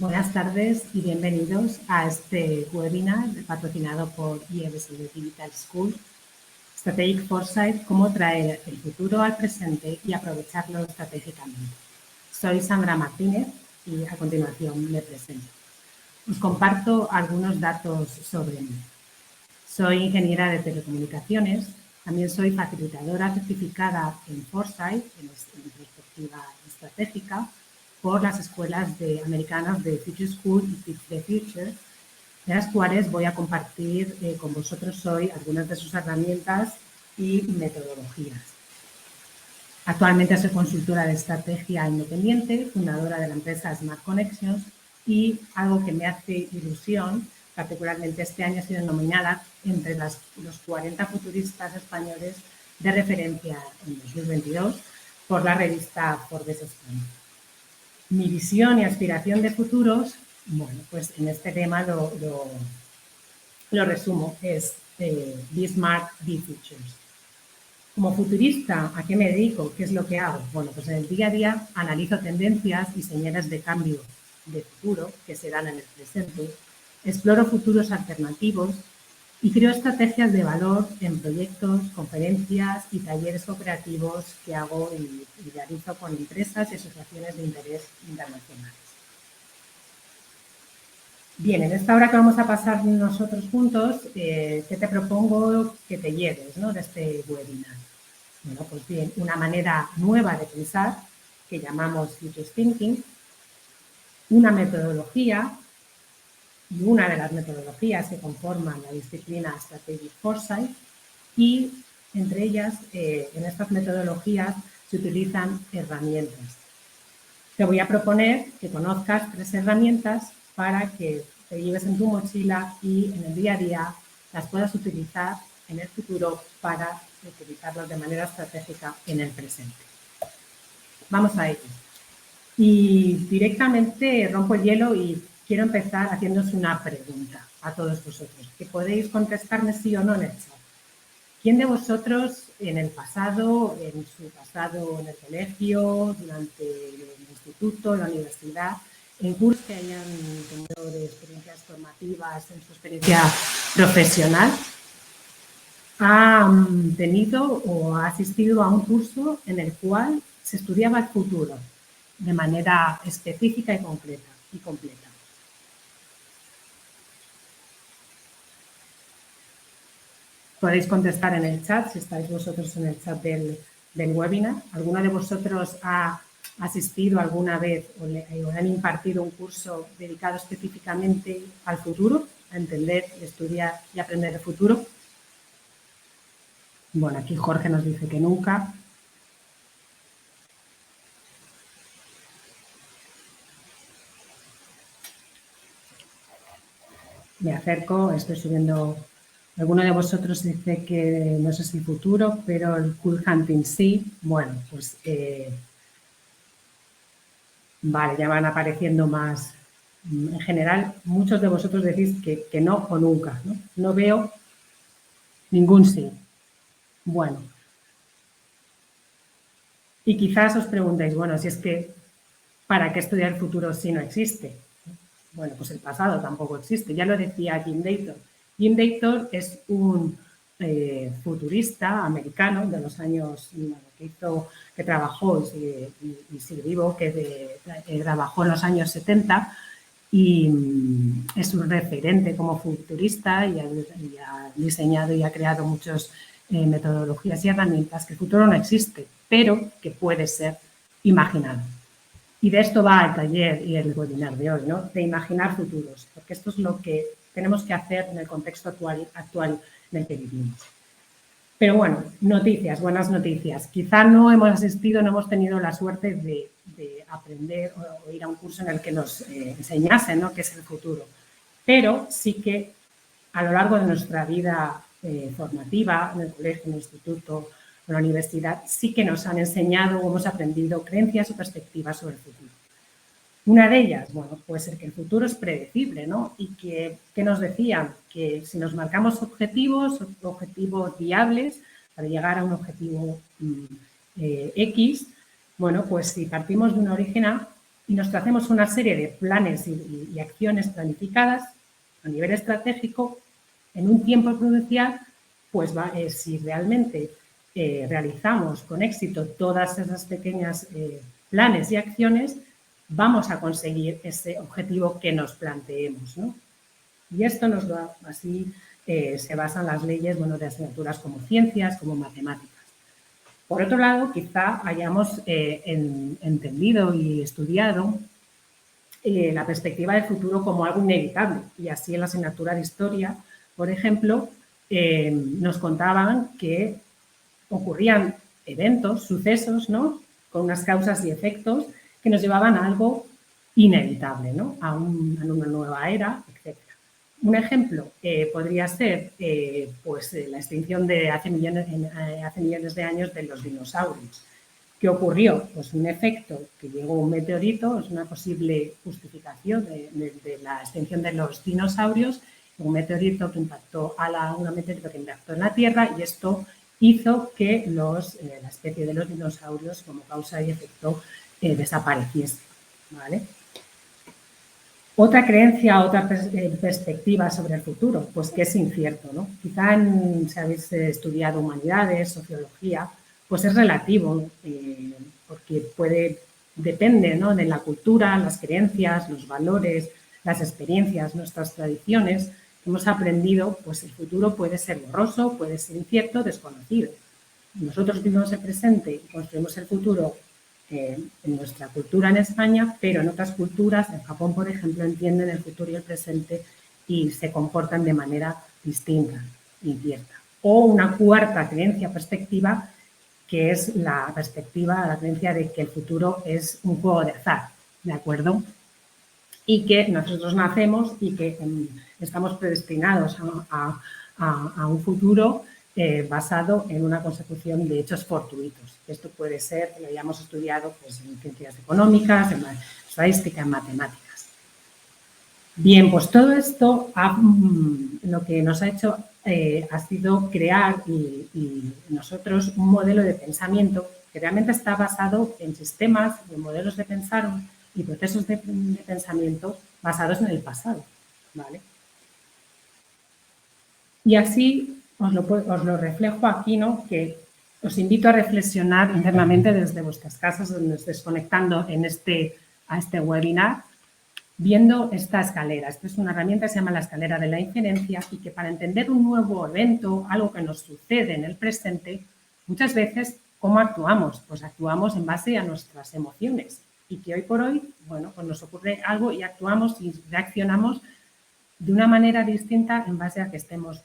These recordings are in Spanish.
Buenas tardes y bienvenidos a este webinar patrocinado por IEBSL Digital School, Strategic Foresight, cómo traer el futuro al presente y aprovecharlo estratégicamente. Soy Sandra Martínez y a continuación me presento. Os comparto algunos datos sobre mí. Soy ingeniera de telecomunicaciones, también soy facilitadora certificada en Foresight, en perspectiva estratégica, por las escuelas americanas de Future School y Teach the Future, de las cuales voy a compartir con vosotros hoy algunas de sus herramientas y metodologías. Actualmente soy consultora de estrategia independiente, fundadora de la empresa Smart Connections y algo que me hace ilusión, particularmente este año, ha sido nominada entre los 40 futuristas españoles de referencia en 2022 por la revista Forbes España. Mi visión y aspiración de futuros, bueno, pues en este tema lo resumo, es Be Smart, Be Futures. Como futurista, ¿a qué me dedico? ¿Qué es lo que hago? Bueno, pues en el día a día analizo tendencias y señales de cambio de futuro que se dan en el presente, exploro futuros alternativos y creo estrategias de valor en proyectos, conferencias y talleres cooperativos que hago y realizo con empresas y asociaciones de interés internacionales. Bien, en esta hora que vamos a pasar nosotros juntos, ¿qué te propongo que te lleves, ¿no?, de este webinar? Bueno, pues bien, una manera nueva de pensar que llamamos Futures Thinking, una metodología y una de las metodologías que conforman la disciplina Strategic Foresight y entre ellas, en estas metodologías se utilizan herramientas. Te voy a proponer que conozcas 3 herramientas para que te lleves en tu mochila y en el día a día las puedas utilizar en el futuro para utilizarlas de manera estratégica en el presente. Vamos a ello. Y directamente rompo el hielo y quiero empezar haciéndoos una pregunta a todos vosotros, que podéis contestarme sí o no en el chat. ¿Quién de vosotros en el pasado, en su pasado en el colegio, durante el instituto, la universidad, en cursos que hayan tenido de experiencias formativas en su experiencia profesional, ha tenido o ha asistido a un curso en el cual se estudiaba el futuro de manera específica y completa? Podéis contestar en el chat, si estáis vosotros en el chat del webinar. ¿Alguno de vosotros ha asistido alguna vez o le han impartido un curso dedicado específicamente al futuro, a entender, estudiar y aprender el futuro? Bueno, aquí Jorge nos dice que nunca. Me acerco, estoy subiendo. Alguno de vosotros dice que no sé si futuro, pero el Cool Hunting sí. Bueno, pues vale, ya van apareciendo más. En general, muchos de vosotros decís que no o nunca, ¿no? No veo ningún sí. Bueno. Y quizás os preguntéis, bueno, si es que ¿para qué estudiar el futuro si no existe? Bueno, pues el pasado tampoco existe. Ya lo decía Jim Dayton. Jim Dayton es un futurista americano de los años, que trabajó y sigue vivo, que trabajó en los años 70 y es un referente como futurista y ha diseñado y ha creado muchas metodologías y herramientas que el futuro no existe, pero que puede ser imaginado. Y de esto va el taller y el webinar de hoy, ¿no? De imaginar futuros, porque esto es lo que tenemos que hacer en el contexto actual en el que vivimos. Pero bueno, noticias, buenas noticias. Quizá no hemos asistido, no hemos tenido la suerte de aprender o ir a un curso en el que nos enseñasen, ¿no?, qué es el futuro. Pero sí que a lo largo de nuestra vida formativa, en el colegio, en el instituto, en la universidad, sí que nos han enseñado o hemos aprendido creencias o perspectivas sobre el futuro. Una de ellas, bueno, puede ser que el futuro es predecible, ¿no? Y que nos decían que si nos marcamos objetivos viables para llegar a un objetivo X, bueno, pues si partimos de un origen A, y nos tracemos una serie de planes y acciones planificadas a nivel estratégico en un tiempo prudencial, pues si realmente realizamos con éxito todas esas pequeñas planes y acciones, vamos a conseguir ese objetivo que nos planteemos, ¿no? Y esto así se basan las leyes, bueno, de asignaturas como ciencias, como matemáticas. Por otro lado, quizá hayamos entendido y estudiado la perspectiva del futuro como algo inevitable. Y así en la asignatura de historia, por ejemplo, nos contaban que ocurrían eventos, sucesos, ¿no?, con unas causas y efectos que nos llevaban a algo inevitable, ¿no?, a una nueva era, etc. Un ejemplo podría ser pues, la extinción de hace millones de años de los dinosaurios. ¿Qué ocurrió? Pues un efecto que llegó un meteorito, es una posible justificación de la extinción de los dinosaurios, un meteorito que impactó en la Tierra, y esto hizo que la especie de los dinosaurios como causa y efecto desapareciese, ¿vale? Otra creencia, otra perspectiva sobre el futuro, pues que es incierto, ¿no? Quizá si habéis estudiado humanidades, sociología, pues es relativo, porque depende, ¿no?, de la cultura, las creencias, los valores, las experiencias, nuestras tradiciones. Hemos aprendido, pues el futuro puede ser borroso, puede ser incierto, desconocido. Nosotros vivimos el presente y construimos el futuro en nuestra cultura en España, pero en otras culturas, en Japón, por ejemplo, entienden el futuro y el presente y se comportan de manera distinta, incierta. O una cuarta creencia, perspectiva, que es la creencia de que el futuro es un juego de azar, ¿de acuerdo? Y que nosotros nacemos y que estamos predestinados a un futuro basado en una consecución de hechos fortuitos. Esto puede ser, lo hayamos estudiado pues, en ciencias económicas, en estadística, en matemáticas. Bien, pues todo esto lo que nos ha hecho ha sido crear y nosotros un modelo de pensamiento que realmente está basado en sistemas, en modelos de pensar y procesos de pensamiento basados en el pasado, ¿vale? Y así os lo reflejo aquí, ¿no?, que os invito a reflexionar internamente desde vuestras casas, donde os estéis conectando a este webinar, viendo esta escalera. Esta es una herramienta que se llama la escalera de la inferencia y que para entender un nuevo evento, algo que nos sucede en el presente, muchas veces, ¿cómo actuamos? Pues actuamos en base a nuestras emociones y que hoy por hoy, bueno, pues nos ocurre algo y actuamos y reaccionamos de una manera distinta en base a que estemos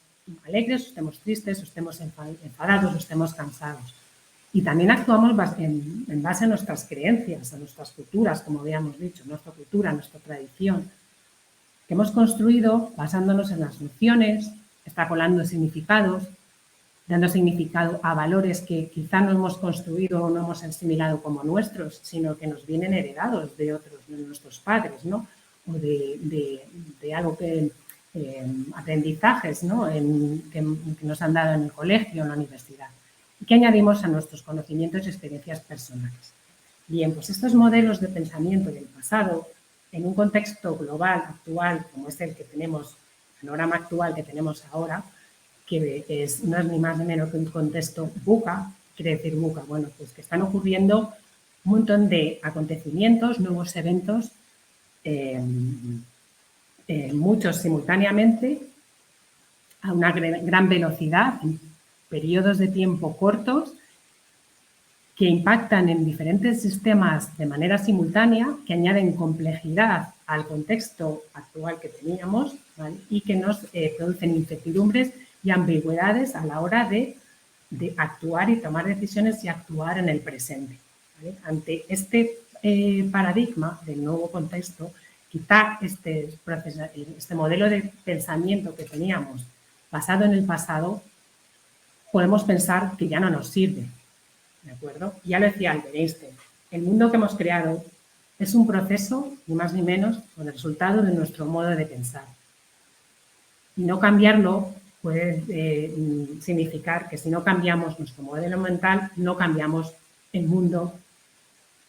alegres, o estemos tristes, o estemos enfadados, o estemos cansados. Y también actuamos en base a nuestras creencias, a nuestras culturas, como habíamos dicho, nuestra cultura, nuestra tradición, que hemos construido basándonos en las nociones, extrapolando significados, dando significado a valores que quizá no hemos construido o no hemos asimilado como nuestros, sino que nos vienen heredados de otros, de nuestros padres, ¿no?, o de algo que aprendizajes, ¿no?, que nos han dado en el colegio, en la universidad, y que añadimos a nuestros conocimientos y experiencias personales. Bien, pues estos modelos de pensamiento del pasado, en un contexto global, actual, como es el que tenemos, el panorama actual que tenemos ahora, que no es ni más ni menos que un contexto VUCA. Quiere decir VUCA, bueno, pues que están ocurriendo un montón de acontecimientos, nuevos eventos, muchos simultáneamente, a una gran velocidad, en periodos de tiempo cortos, que impactan en diferentes sistemas de manera simultánea, que añaden complejidad al contexto actual que teníamos, ¿vale?, y que nos producen incertidumbres y ambigüedades a la hora de actuar y tomar decisiones y actuar en el presente, ¿vale? Ante este paradigma del nuevo contexto, quizá este modelo de pensamiento que teníamos basado en el pasado, podemos pensar que ya no nos sirve, ¿de acuerdo? Ya lo decía Albert Einstein, el mundo que hemos creado es un proceso, ni más ni menos, con el resultado de nuestro modo de pensar. Y no cambiarlo puede significar que si no cambiamos nuestro modelo mental, no cambiamos el mundo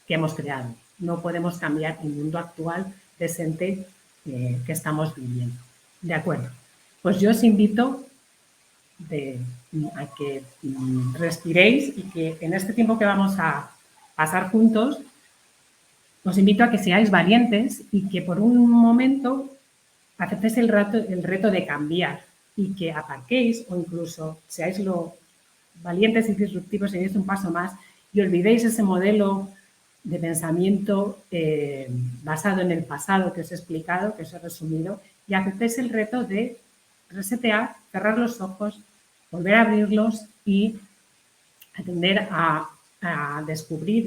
que hemos creado. no podemos cambiar el mundo actual presente que estamos viviendo. ¿De acuerdo? Pues yo os invito a que respiréis y que en este tiempo que vamos a pasar juntos, os invito a que seáis valientes y que por un momento aceptéis el reto de cambiar y que aparquéis o incluso seáis valientes y disruptivos y deis un paso más y olvidéis ese modelo de pensamiento basado en el pasado que os he explicado, que os he resumido, y aceptéis el reto de resetear, cerrar los ojos, volver a abrirlos y atender a descubrir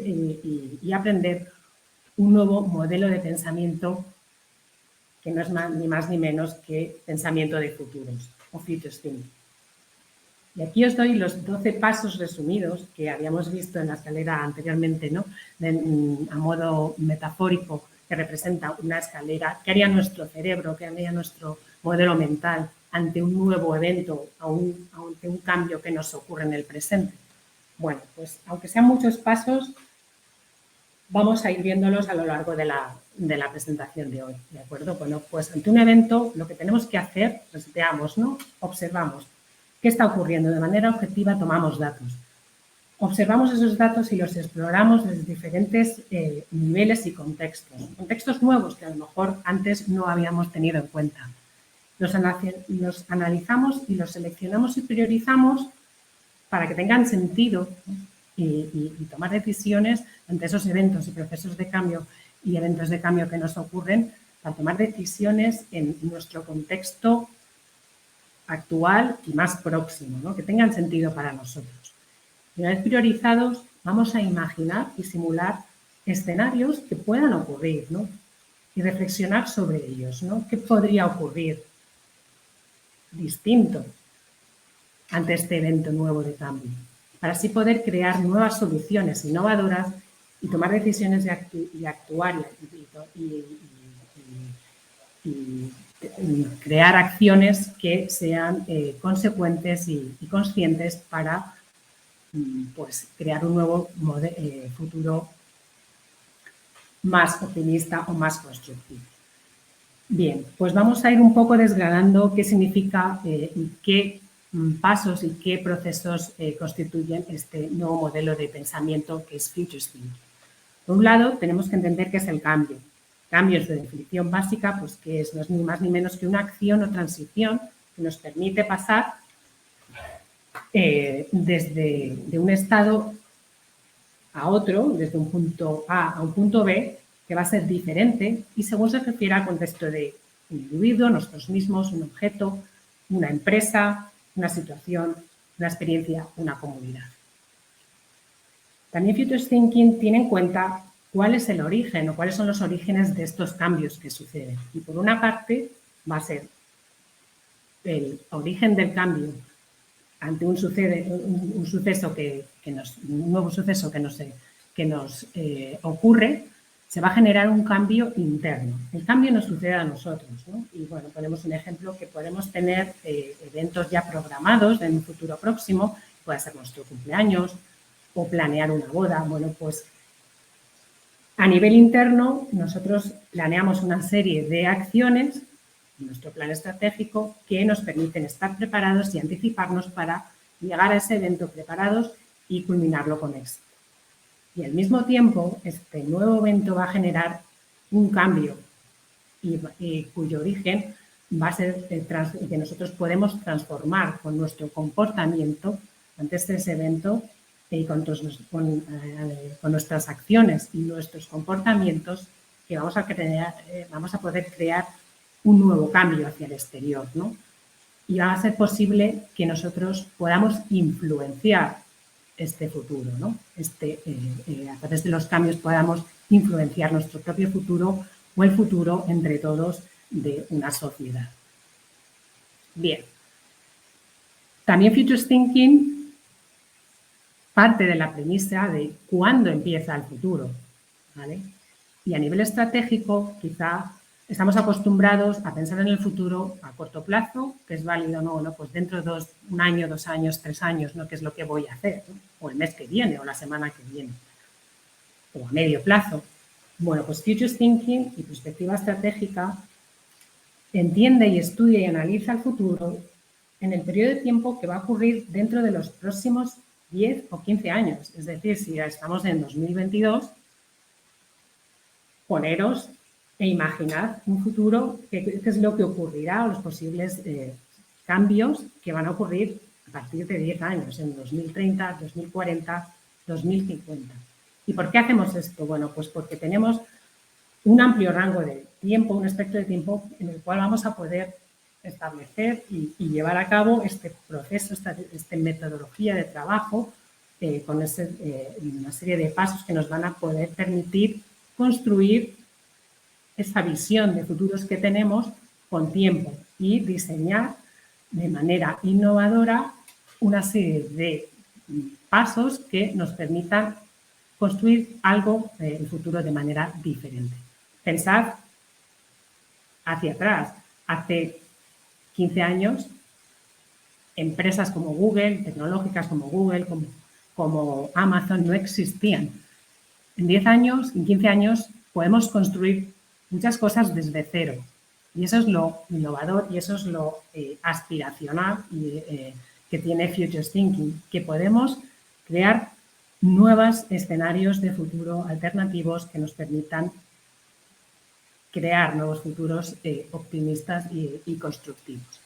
y aprender un nuevo modelo de pensamiento que no es ni más ni menos que pensamiento de futuros o future thinking. Y aquí os doy los 12 pasos resumidos que habíamos visto en la escalera anteriormente, ¿no? A modo metafórico, que representa una escalera. ¿Qué haría nuestro cerebro? ¿Qué haría nuestro modelo mental ante un nuevo evento, ante un cambio que nos ocurre en el presente? Bueno, pues aunque sean muchos pasos, vamos a ir viéndolos a lo largo de la presentación de hoy, ¿de acuerdo? Bueno, pues ante un evento lo que tenemos que hacer, reseteamos, ¿no? Observamos qué está ocurriendo de manera objetiva, tomamos datos. Observamos esos datos y los exploramos desde diferentes niveles y contextos nuevos que a lo mejor antes no habíamos tenido en cuenta. Los analizamos y los seleccionamos y priorizamos para que tengan sentido y tomar decisiones ante esos eventos y procesos de cambio y eventos de cambio que nos ocurren, para tomar decisiones en nuestro contexto actual y más próximo, ¿no? Que tengan sentido para nosotros. Y una vez priorizados, vamos a imaginar y simular escenarios que puedan ocurrir, ¿no? Y reflexionar sobre ellos, ¿no? ¿Qué podría ocurrir distinto ante este evento nuevo de cambio? Para así poder crear nuevas soluciones innovadoras y tomar decisiones y actuar y crear acciones que sean consecuentes y conscientes para pues, crear un nuevo futuro más optimista o más constructivo. Bien, pues vamos a ir un poco desgranando qué significa y qué pasos y qué procesos constituyen este nuevo modelo de pensamiento que es Future Thinking. Por un lado, tenemos que entender qué es el cambio. Cambio es de definición básica, pues que no es ni más ni menos que una acción o transición que nos permite pasar desde un estado a otro, desde un punto A a un punto B, que va a ser diferente y según se refiere al contexto de un individuo, nosotros mismos, un objeto, una empresa, una situación, una experiencia, una comunidad. También Future Thinking tiene en cuenta cuál es el origen o cuáles son los orígenes de estos cambios que suceden. Y por una parte va a ser el origen del cambio ante un nuevo suceso que nos ocurre, se va a generar un cambio interno. El cambio nos sucede a nosotros, ¿no? Y bueno, ponemos un ejemplo que podemos tener eventos ya programados en un futuro próximo, puede ser nuestro cumpleaños o planear una boda. Bueno, pues a nivel interno nosotros planeamos una serie de acciones en nuestro plan estratégico que nos permiten estar preparados y anticiparnos para llegar a ese evento preparados y culminarlo con éxito. Y al mismo tiempo, este nuevo evento va a generar un cambio y cuyo origen va a ser que nosotros podemos transformar con nuestro comportamiento ante ese evento y con nuestras acciones y nuestros comportamientos que vamos a poder crear un nuevo cambio hacia el exterior, ¿no? Y va a ser posible que nosotros podamos influenciar este futuro, ¿no? A través de los cambios podamos influenciar nuestro propio futuro o el futuro entre todos de una sociedad. Bien. También Future Thinking parte de la premisa de cuándo empieza el futuro, ¿vale? Y a nivel estratégico, quizá estamos acostumbrados a pensar en el futuro a corto plazo, que es válido, no, pues dentro de un año, 2 años, 3 años, ¿no? ¿Qué es lo que voy a hacer? ¿No? O el mes que viene, o la semana que viene, o a medio plazo. Bueno, pues Futures Thinking y perspectiva estratégica entiende y estudia y analiza el futuro en el periodo de tiempo que va a ocurrir dentro de los próximos 10 o 15 años. Es decir, si ya estamos en 2022, poneros e imaginad un futuro, qué es lo que ocurrirá o los posibles cambios que van a ocurrir a partir de 10 años, en 2030, 2040, 2050. ¿Y por qué hacemos esto? Bueno, pues porque tenemos un amplio rango de tiempo, un espectro de tiempo en el cual vamos a poder establecer y llevar a cabo este proceso, esta metodología de trabajo con una serie de pasos que nos van a poder permitir construir esa visión de futuros que tenemos con tiempo y diseñar de manera innovadora una serie de pasos que nos permitan construir algo, el futuro, de manera diferente. Pensad hacia atrás. Hace 15 años, empresas como Google, tecnológicas como Google, como Amazon, no existían. En 10 años, en 15 años, podemos construir muchas cosas desde cero. Y eso es lo innovador y eso es lo aspiracional que tiene Futures Thinking, que podemos crear nuevos escenarios de futuro alternativos que nos permitan crear nuevos futuros optimistas y constructivos.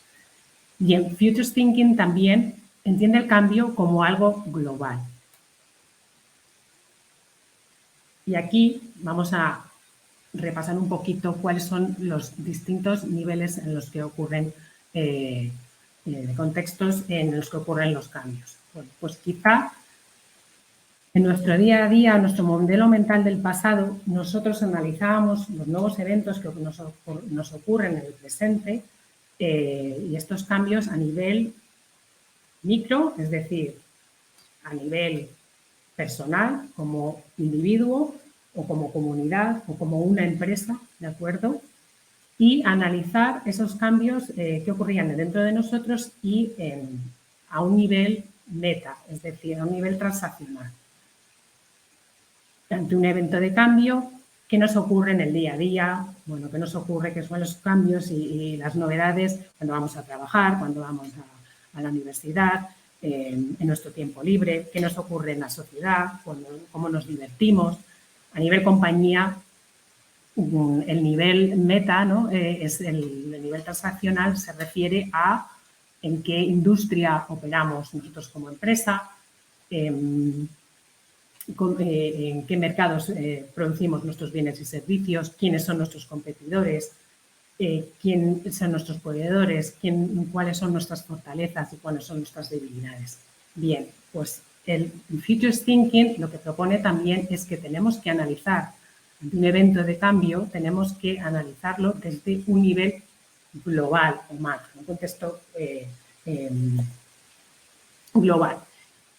Y en Futures Thinking también entiende el cambio como algo global. Y aquí vamos a repasar un poquito cuáles son los distintos niveles en los que ocurren, contextos en los que ocurren los cambios. Bueno, pues quizá en nuestro día a día, nuestro modelo mental del pasado, nosotros analizábamos los nuevos eventos que nos ocurren en el presente y estos cambios a nivel micro, es decir, a nivel personal, como individuo o como comunidad o como una empresa, ¿de acuerdo? Y analizar esos cambios que ocurrían dentro de nosotros y a un nivel meta, es decir, a un nivel transaccional. Ante un evento de cambio, ¿qué nos ocurre en el día a día? Bueno, ¿qué nos ocurre? ¿Qué son los cambios y las novedades cuando vamos a trabajar, cuando vamos a la universidad, en nuestro tiempo libre? ¿Qué nos ocurre en la sociedad? ¿Cómo nos divertimos? A nivel compañía, el nivel meta, ¿no? Es el nivel transaccional, se refiere a en qué industria operamos nosotros como empresa, en qué mercados producimos nuestros bienes y servicios, quiénes son nuestros competidores, quiénes son nuestros proveedores, cuáles son nuestras fortalezas y cuáles son nuestras debilidades. Bien, pues el Futures Thinking lo que propone también es que tenemos que analizar un evento de cambio, tenemos que analizarlo desde un nivel global o macro, un contexto global.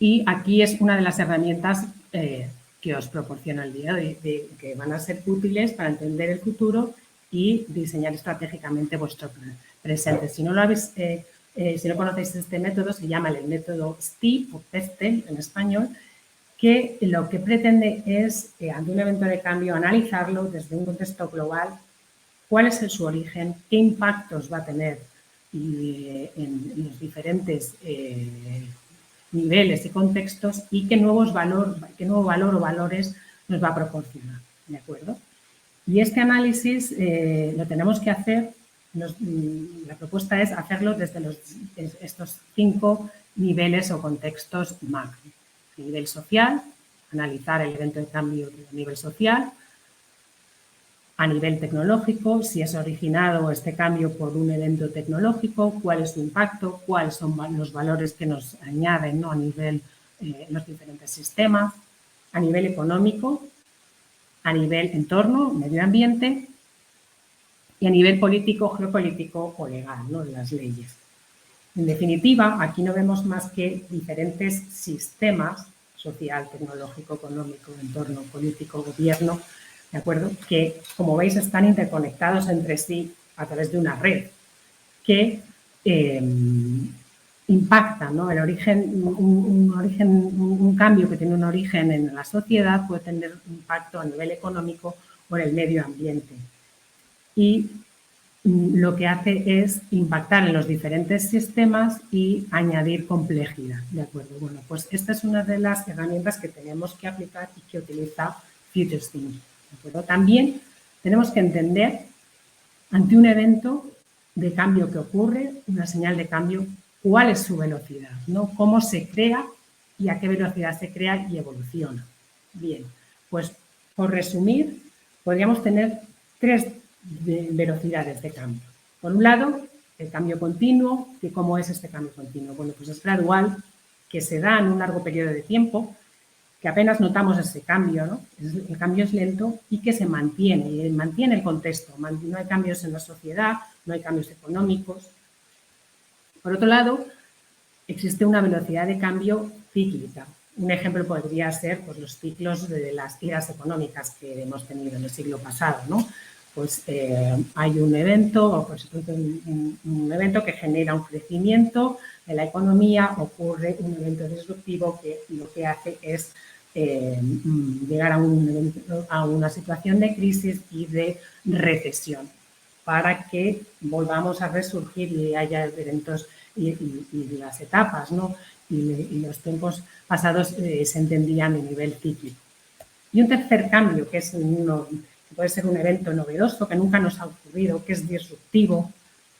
Y aquí es una de las herramientas que os proporciona el día de hoy, que van a ser útiles para entender el futuro y diseñar estratégicamente vuestro presente. Si no lo habéis, si no conocéis este método, se llama el método STEEP o PESTEL en español, que lo que pretende es, ante un evento de cambio, analizarlo desde un contexto global, cuál es su origen, qué impactos va a tener en los diferentes niveles y contextos y qué nuevo valor o valores nos va a proporcionar, ¿de acuerdo? Y este análisis lo tenemos que hacer, la propuesta es hacerlo desde estos 5 niveles o contextos macro. A nivel social, analizar el evento de cambio a nivel social. A nivel tecnológico, si es originado este cambio por un evento tecnológico, cuál es su impacto, cuáles son los valores que nos añaden, ¿no? A nivel los diferentes sistemas. A nivel económico, a nivel entorno, medio ambiente y a nivel político, geopolítico o legal, ¿no? Las leyes. En definitiva, aquí no vemos más que diferentes sistemas social, tecnológico, económico, entorno, político, gobierno, ¿de acuerdo? Que, como veis, están interconectados entre sí a través de una red que impacta, ¿no? El origen, un cambio que tiene un origen en la sociedad puede tener impacto a nivel económico por el medio ambiente. Y lo que hace es impactar en los diferentes sistemas y añadir complejidad, ¿de acuerdo? Bueno, pues esta es una de las herramientas que tenemos que aplicar y que utiliza Futures Thinking, ¿de acuerdo? También tenemos que entender, ante un evento de cambio que ocurre, una señal de cambio, cuál es su velocidad, ¿no? Cómo se crea y a qué velocidad se crea y evoluciona. Bien, pues por resumir, podríamos tener tres velocidades de cambio. Por un lado, el cambio continuo. ¿Y cómo es este cambio continuo? Bueno, pues es gradual, que se da en un largo periodo de tiempo, que apenas notamos ese cambio, ¿no? El cambio es lento y que se mantiene el contexto. No hay cambios en la sociedad, no hay cambios económicos. Por otro lado, existe una velocidad de cambio cíclica. Un ejemplo podría ser pues, los ciclos de las eras económicas que hemos tenido en el siglo pasado, ¿no? Pues hay un evento, o pues, un evento que genera un crecimiento de la economía, ocurre un evento disruptivo que lo que hace es llegar a una situación de crisis y de recesión para que volvamos a resurgir y haya eventos y las etapas, ¿no? Y los tiempos pasados se entendían a nivel cíclico. Y un tercer cambio, que es que puede ser un evento novedoso, que nunca nos ha ocurrido, que es disruptivo,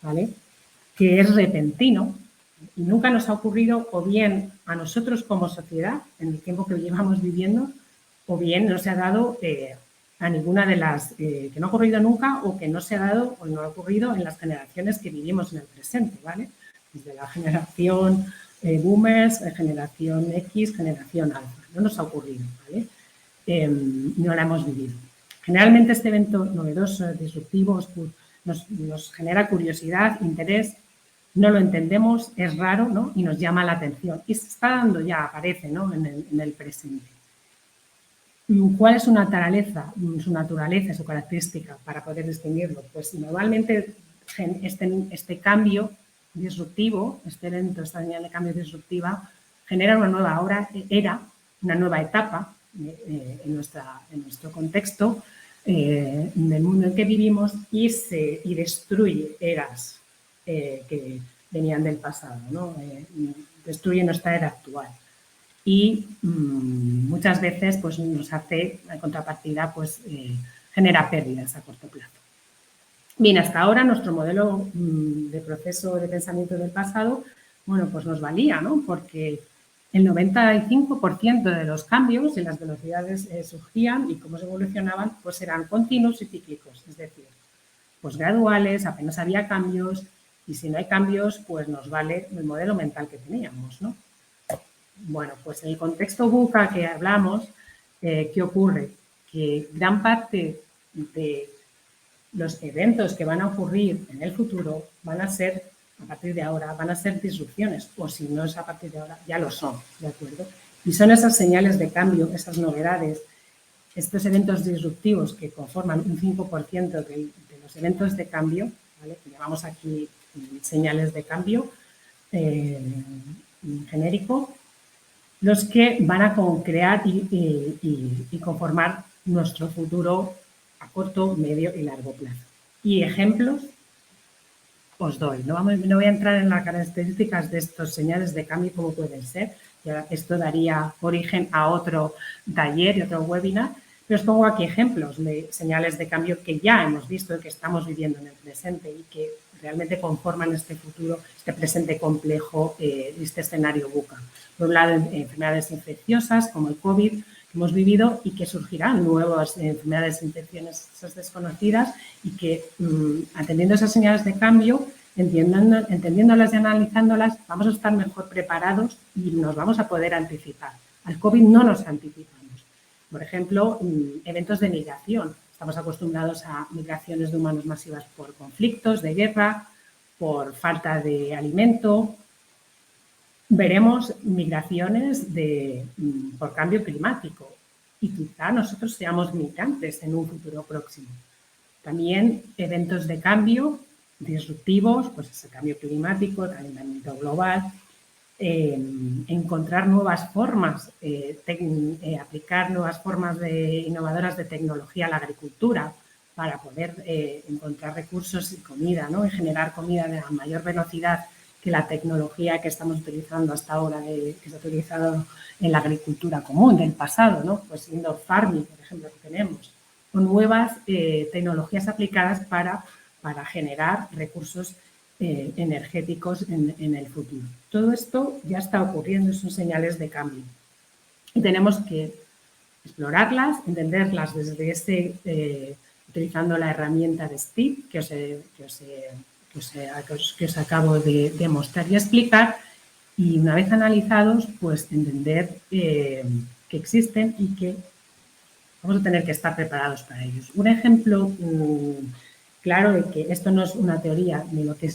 ¿vale? Que es repentino y nunca nos ha ocurrido o bien a nosotros como sociedad, en el tiempo que llevamos viviendo, o bien no se ha dado a ninguna de las que no ha ocurrido nunca o que no se ha dado o no ha ocurrido en las generaciones que vivimos en el presente, ¿vale? Desde la generación boomers, generación X, generación alfa. No nos ha ocurrido, ¿vale? No la hemos vivido. Generalmente este evento novedoso, disruptivo, nos genera curiosidad, interés, no lo entendemos, es raro, ¿no? Y nos llama la atención. Y se está dando ya, aparece, ¿no? en el presente. ¿Cuál es su naturaleza, su característica para poder distinguirlo? Pues normalmente este cambio disruptivo, este evento, esta señal de cambio disruptiva, genera una nueva era, una nueva etapa en nuestro contexto, en el mundo en que vivimos y destruye eras que venían del pasado, ¿no? Destruye nuestra era actual. Y muchas veces pues, nos hace, en contrapartida, pues, genera pérdidas a corto plazo. Bien, hasta ahora nuestro modelo de proceso de pensamiento del pasado, bueno, pues nos valía, ¿no? Porque el 95% de los cambios y las velocidades surgían y cómo se evolucionaban, pues eran continuos y cíclicos, es decir, pues graduales, apenas había cambios y si no hay cambios, pues nos vale el modelo mental que teníamos, ¿no? Bueno, pues en el contexto VUCA que hablamos, ¿qué ocurre? Que gran parte de los eventos que van a ocurrir en el futuro van a ser, a partir de ahora, van a ser disrupciones, o si no es a partir de ahora, ya lo son, ¿de acuerdo? Y son esas señales de cambio, esas novedades, estos eventos disruptivos que conforman un 5% de los eventos de cambio, ¿vale? Que llamamos aquí señales de cambio genérico, los que van a crear y conformar nuestro futuro a corto, medio y largo plazo. Y ejemplos os doy. No voy a entrar en las características de estos señales de cambio, como pueden ser. Ya esto daría origen a otro taller y otro webinar, pero os pongo aquí ejemplos de señales de cambio que ya hemos visto, que estamos viviendo en el presente y que realmente conforman este futuro, este presente complejo, este escenario VUCA. Por un lado, enfermedades infecciosas como el COVID que hemos vivido y que surgirán nuevas enfermedades e infecciones desconocidas y que, atendiendo esas señales de cambio, entendiéndolas y analizándolas, vamos a estar mejor preparados y nos vamos a poder anticipar. Al COVID no nos anticipamos. Por ejemplo, eventos de migración. Estamos acostumbrados a migraciones de humanos masivas por conflictos, de guerra, por falta de alimento. Veremos migraciones por cambio climático y quizá nosotros seamos migrantes en un futuro próximo. También eventos de cambio disruptivos, pues ese cambio climático, calentamiento global, encontrar nuevas formas, aplicar nuevas formas innovadoras de tecnología a la agricultura para poder encontrar recursos y comida, ¿no? Y generar comida de mayor velocidad que la tecnología que estamos utilizando hasta ahora, que se ha utilizado en la agricultura común del pasado, ¿no? Pues indoor farming, por ejemplo, que tenemos, o nuevas tecnologías aplicadas para generar recursos energéticos en el futuro. Todo esto ya está ocurriendo, son señales de cambio. Y tenemos que explorarlas, entenderlas desde utilizando la herramienta de STEEP que os acabo de mostrar y explicar, y una vez analizados, pues entender que existen y que vamos a tener que estar preparados para ellos. Un ejemplo claro de que esto no es una teoría,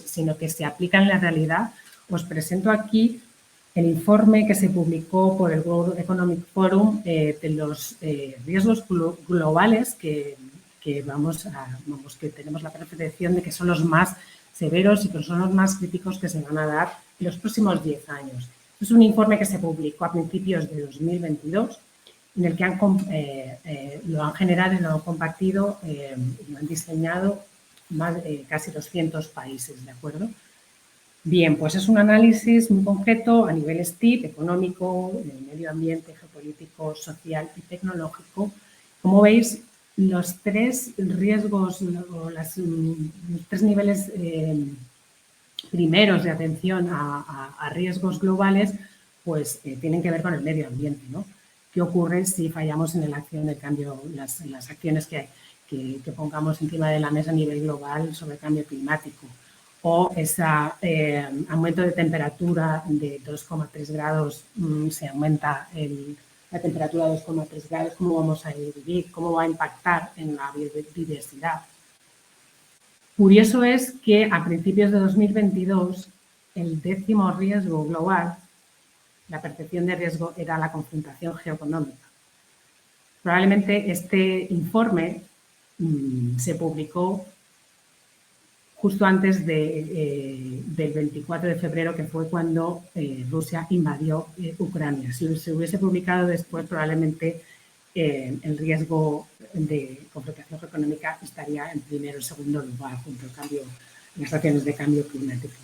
sino que se aplica en la realidad, os presento aquí el informe que se publicó por el World Economic Forum de los riesgos globales que tenemos la percepción de que son los más severos y que son los más críticos que se van a dar en los próximos 10 años. Es un informe que se publicó a principios de 2022, en el que lo han generado y lo han compartido y lo han diseñado casi 200 países, ¿de acuerdo? Bien, pues es un análisis muy concreto a nivel STEEP, económico, de medio ambiente, geopolítico, social y tecnológico. Como veis, los tres riesgos o los tres niveles primeros de atención a riesgos globales, pues tienen que ver con el medio ambiente, ¿no? ¿Qué ocurre si fallamos en la acción del cambio, las acciones que pongamos encima de la mesa a nivel global sobre el cambio climático? O ese aumento de temperatura de 2,3 grados, se aumenta la temperatura de 2,3 grados, ¿cómo vamos a vivir? ¿Cómo va a impactar en la biodiversidad? Curioso es que a principios de 2022, el 10º riesgo global, la percepción de riesgo, era la confrontación geoeconómica. Probablemente este informe se publicó justo antes del 24 de febrero, que fue cuando Rusia invadió Ucrania. Si se hubiese publicado después, probablemente el riesgo de confrontación económica estaría en primero o segundo lugar, junto a las acciones de cambio climático.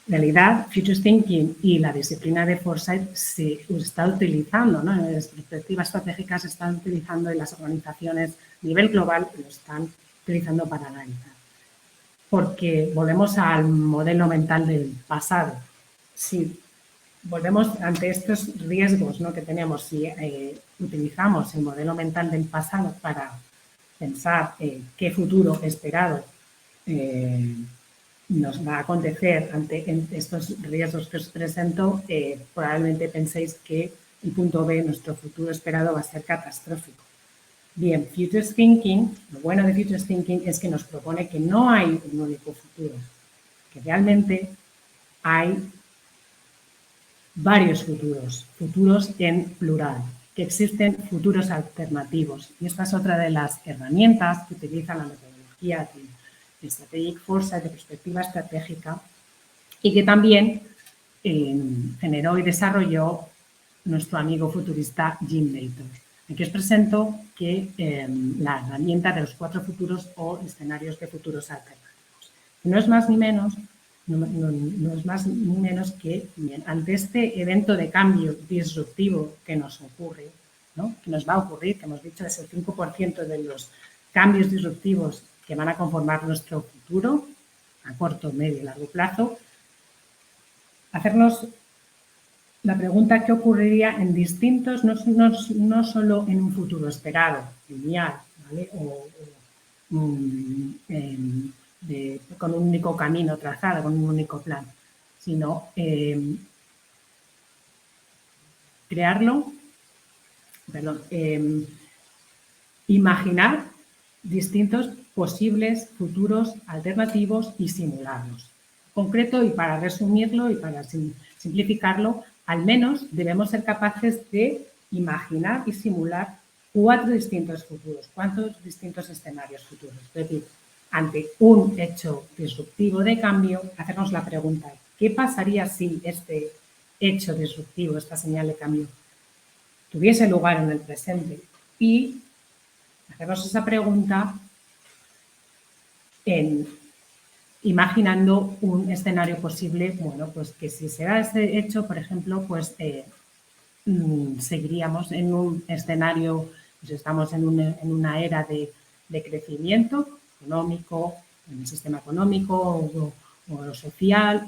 En realidad, Future Thinking y la disciplina de Foresight se está utilizando, ¿no? En las perspectivas estratégicas se están utilizando en las organizaciones a nivel global, lo están utilizando para analizar. Porque volvemos al modelo mental del pasado. Si volvemos ante estos riesgos, ¿no?, que tenemos, si utilizamos el modelo mental del pasado para pensar qué futuro esperado nos va a acontecer ante estos riesgos que os presento, probablemente penséis que el punto B, nuestro futuro esperado, va a ser catastrófico. Bien, Future Thinking, lo bueno de Future Thinking es que nos propone que no hay un único futuro, que realmente hay varios futuros en plural, que existen futuros alternativos. Y esta es otra de las herramientas que utiliza la metodología de Strategic Foresight, de perspectiva estratégica, y que también generó y desarrolló nuestro amigo futurista Jim Layton. Aquí os presento la herramienta de los 4 futuros o escenarios de futuros alternativos. No es más ni menos, que ante este evento de cambio disruptivo que nos ocurre, ¿no?, que nos va a ocurrir, que hemos dicho es el 5% de los cambios disruptivos que van a conformar nuestro futuro a corto, medio y largo plazo, hacernos la pregunta: ¿qué ocurriría en distintos, no solo en un futuro esperado, lineal, ¿vale?, con un único camino trazado, con un único plan, sino imaginar distintos posibles futuros alternativos y simularlos. En concreto, y para resumirlo y para simplificarlo, al menos debemos ser capaces de imaginar y simular 4 distintos futuros, 4 distintos escenarios futuros. Es decir, ante un hecho disruptivo de cambio, hacernos la pregunta: ¿qué pasaría si este hecho disruptivo, esta señal de cambio, tuviese lugar en el presente. Y hacernos esa pregunta imaginando un escenario posible, bueno, pues que si se da este hecho, por ejemplo, pues seguiríamos en un escenario, pues estamos en una era de crecimiento económico, en el sistema económico o social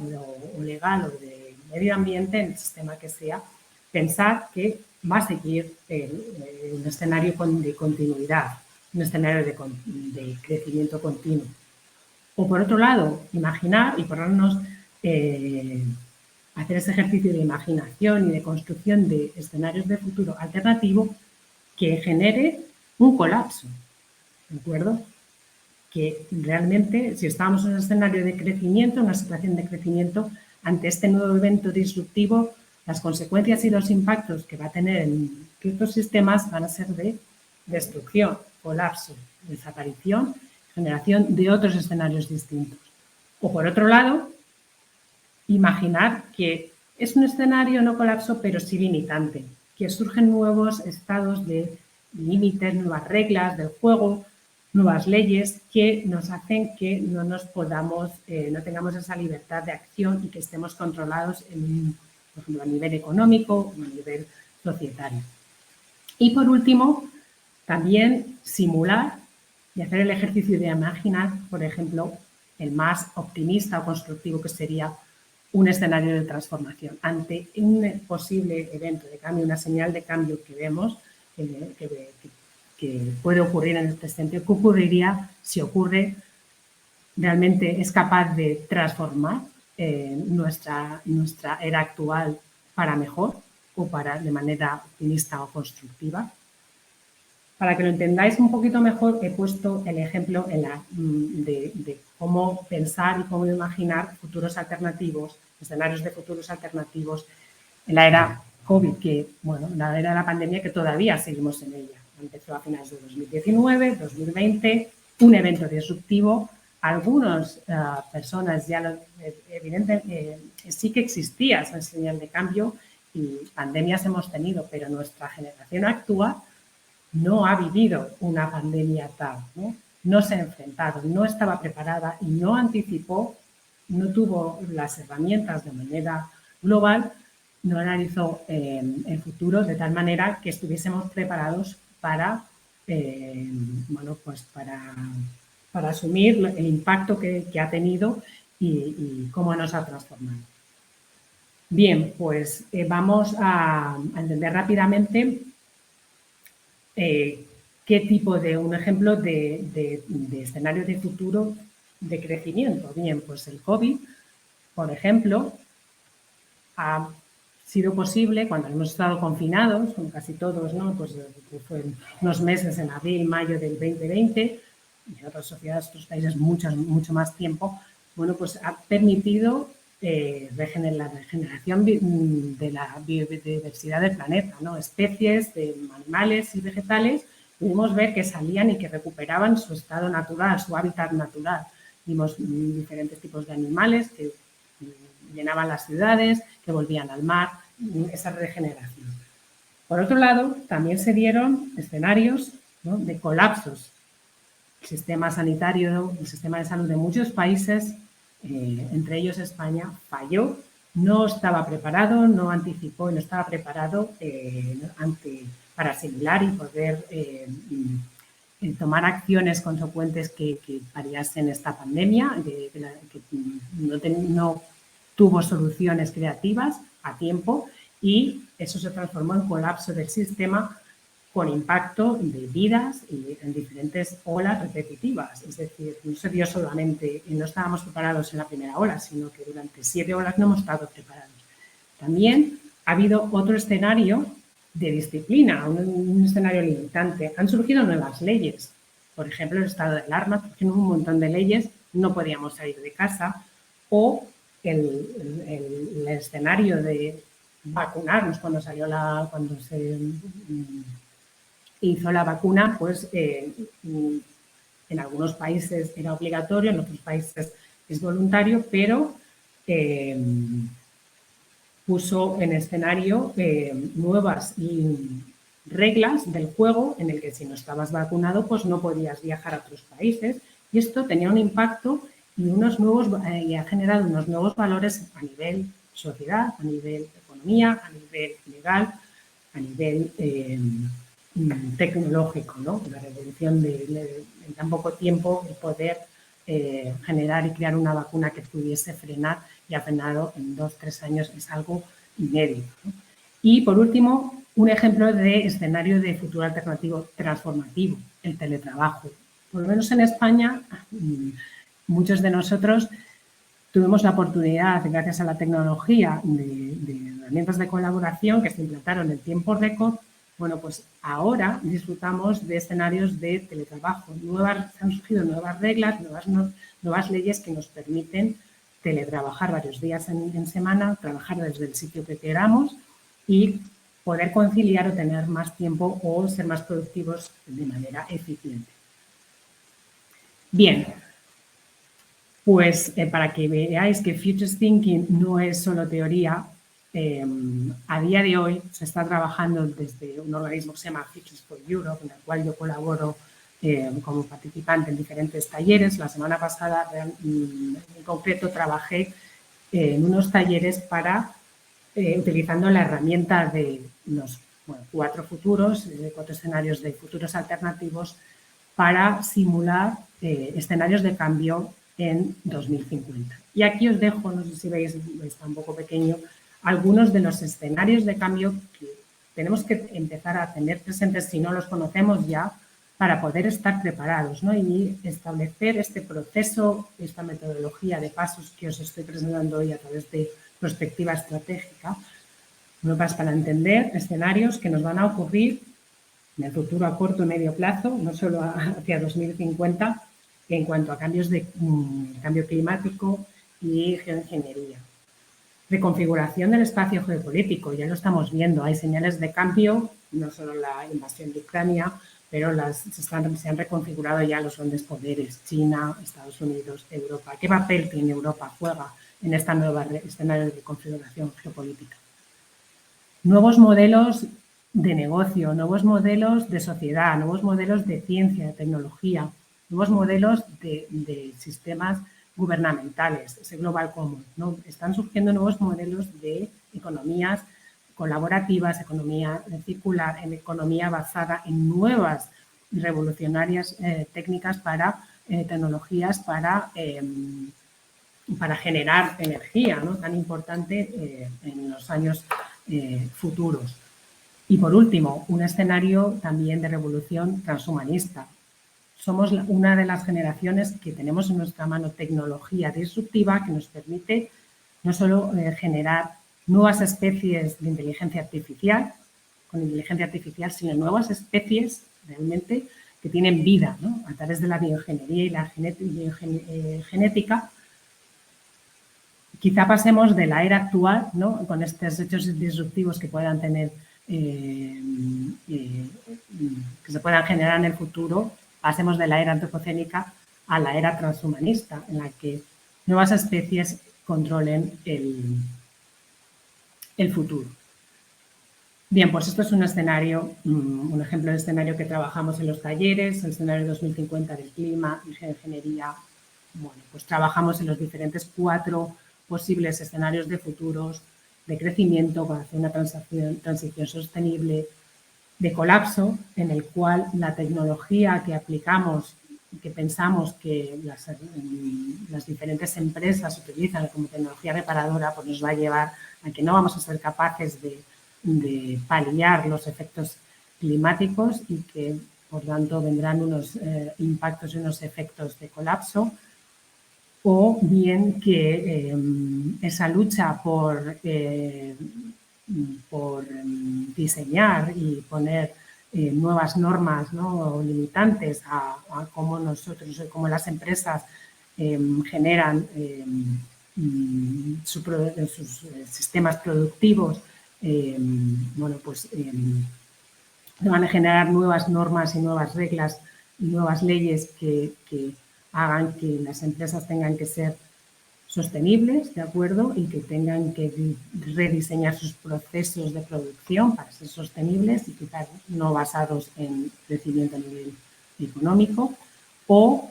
o legal o de medio ambiente, en el sistema que sea, pensar que va a seguir un escenario de continuidad, un escenario de crecimiento continuo. O por otro lado, imaginar y ponernos hacer ese ejercicio de imaginación y de construcción de escenarios de futuro alternativo que genere un colapso, ¿de acuerdo? Que realmente, si estamos en un escenario de crecimiento, una situación de crecimiento, ante este nuevo evento disruptivo, las consecuencias y los impactos que va a tener en ciertos sistemas van a ser de destrucción, colapso, desaparición, generación de otros escenarios distintos. O por otro lado, imaginar que es un escenario no colapso, pero sí limitante, que surgen nuevos estados de límites, nuevas reglas del juego, nuevas leyes que nos hacen que no nos podamos, no tengamos esa libertad de acción y que estemos controlados, por ejemplo, a nivel económico o a nivel societario. Y por último, también simular y hacer el ejercicio de imaginar, por ejemplo, el más optimista o constructivo que sería un escenario de transformación. Ante un posible evento de cambio, una señal de cambio que vemos, que puede ocurrir en el presente, ¿qué ocurriría si ocurre? Realmente es capaz de transformar nuestra era actual para mejor o de manera optimista o constructiva. Para que lo entendáis un poquito mejor, he puesto el ejemplo de cómo pensar y cómo imaginar futuros alternativos, escenarios de futuros alternativos en la era COVID, la era de la pandemia que todavía seguimos en ella. Empezó a finales de 2019, 2020, un evento disruptivo. Algunas personas ya, evidentemente, sí que existía esa señal de cambio y pandemias hemos tenido, pero nuestra generación actual no ha vivido una pandemia tal, no se ha enfrentado, no estaba preparada y no anticipó, no tuvo las herramientas de manera global, no analizó el futuro de tal manera que estuviésemos preparados para, para asumir el impacto que ha tenido y cómo nos ha transformado. Bien, pues vamos a entender rápidamente qué tipo de un ejemplo de escenario de futuro de crecimiento. Bien, pues el COVID, por ejemplo, ha sido posible cuando hemos estado confinados, como casi todos, ¿no? Pues fue unos meses en abril, mayo del 2020, y en otras sociedades, otros países, mucho más tiempo, bueno, pues ha permitido la regeneración de la biodiversidad del planeta, ¿no? Especies de animales y vegetales, pudimos ver que salían y que recuperaban su estado natural, su hábitat natural. Vimos diferentes tipos de animales que llenaban las ciudades, que volvían al mar, esa regeneración. Por otro lado, también se dieron escenarios, ¿no?, de colapsos. El sistema sanitario, el sistema de salud de muchos países, entre ellos España, falló, no estaba preparado, no anticipó y no estaba preparado para asimilar y poder tomar acciones consecuentes que paliasen esta pandemia, que no tuvo soluciones creativas a tiempo y eso se transformó en colapso del sistema con impacto de vidas y en diferentes olas repetitivas. Es decir, no se dio solamente y no estábamos preparados en la primera ola, sino que durante 7 olas no hemos estado preparados. También ha habido otro escenario de disciplina, un escenario limitante. Han surgido nuevas leyes. Por ejemplo, el estado de alarma, surgieron un montón de leyes, no podíamos salir de casa, o el escenario de vacunarnos cuando se hizo la vacuna, pues en algunos países era obligatorio, en otros países es voluntario, pero puso en escenario nuevas reglas del juego en el que si no estabas vacunado pues no podías viajar a otros países, y esto tenía un impacto y ha generado unos nuevos valores a nivel sociedad, a nivel economía, a nivel legal, a nivel tecnológico, ¿no? La revolución en tan poco tiempo, el poder generar y crear una vacuna que pudiese frenar, y ha frenado en 2-3 años, es algo inédito, ¿no? Y por último, un ejemplo de escenario de futuro alternativo transformativo, el teletrabajo. Por lo menos en España, muchos de nosotros tuvimos la oportunidad, gracias a la tecnología, de herramientas de colaboración que se implantaron en tiempo récord. Bueno, pues ahora disfrutamos de escenarios de teletrabajo. Han surgido nuevas reglas, nuevas leyes que nos permiten teletrabajar varios días en semana, trabajar desde el sitio que queramos y poder conciliar o tener más tiempo o ser más productivos de manera eficiente. Bien, pues para que veáis que Futures Thinking no es solo teoría, a día de hoy se está trabajando desde un organismo que se llama Futures for Europe, en el cual yo colaboro como participante en diferentes talleres. La semana pasada, en concreto, trabajé en unos talleres utilizando la herramienta de los 4 escenarios de futuros alternativos para simular escenarios de cambio en 2050. Y aquí os dejo, no sé si veis, está un poco pequeño, algunos de los escenarios de cambio que tenemos que empezar a tener presentes, si no los conocemos ya, para poder estar preparados, ¿no? Y establecer este proceso, esta metodología de pasos que os estoy presentando hoy a través de perspectiva estratégica, para entender escenarios que nos van a ocurrir en el futuro a corto y medio plazo, no solo hacia 2050, en cuanto a cambios de cambio climático y geoingeniería. Reconfiguración del espacio geopolítico, ya lo estamos viendo, hay señales de cambio, no solo la invasión de Ucrania, pero se han reconfigurado ya los grandes poderes, China, Estados Unidos, Europa. ¿Qué papel tiene Europa, juega en esta nueva escenario de configuración geopolítica? Nuevos modelos de negocio, nuevos modelos de sociedad, nuevos modelos de ciencia, de tecnología, nuevos modelos de sistemas gubernamentales, ese global common, ¿no? Están surgiendo nuevos modelos de economías colaborativas, economía circular, en economía basada en nuevas y revolucionarias técnicas tecnologías para generar energía, ¿no? Tan importante en los años futuros. Y por último, un escenario también de revolución transhumanista. Somos una de las generaciones que tenemos en nuestra mano tecnología disruptiva que nos permite no solo generar nuevas especies de inteligencia artificial, sino nuevas especies realmente que tienen vida, ¿no? A través de la bioingeniería y la genética. Quizá pasemos de la era actual, ¿no? Con estos hechos disruptivos que puedan tener, que se puedan generar en el futuro, pasemos de la era antropocénica a la era transhumanista, en la que nuevas especies controlen el futuro. Bien, pues esto es un escenario, un ejemplo de escenario que trabajamos en los talleres, el escenario 2050 del clima y geoingeniería. Bueno, pues trabajamos en los diferentes 4 posibles escenarios de futuros, de crecimiento para hacer una transición sostenible, de colapso, en el cual la tecnología que aplicamos y que pensamos que las diferentes empresas utilizan como tecnología reparadora, pues nos va a llevar a que no vamos a ser capaces de paliar los efectos climáticos y que, por tanto, vendrán unos impactos y unos efectos de colapso. O bien que esa lucha por diseñar y poner nuevas normas, ¿no? Limitantes a cómo nosotros, cómo las empresas generan sus sistemas productivos, bueno, pues van a generar nuevas normas y nuevas reglas y nuevas leyes que hagan que las empresas tengan que ser sostenibles, ¿de acuerdo? Y que tengan que rediseñar sus procesos de producción para ser sostenibles y quizás no basados en crecimiento a nivel económico. O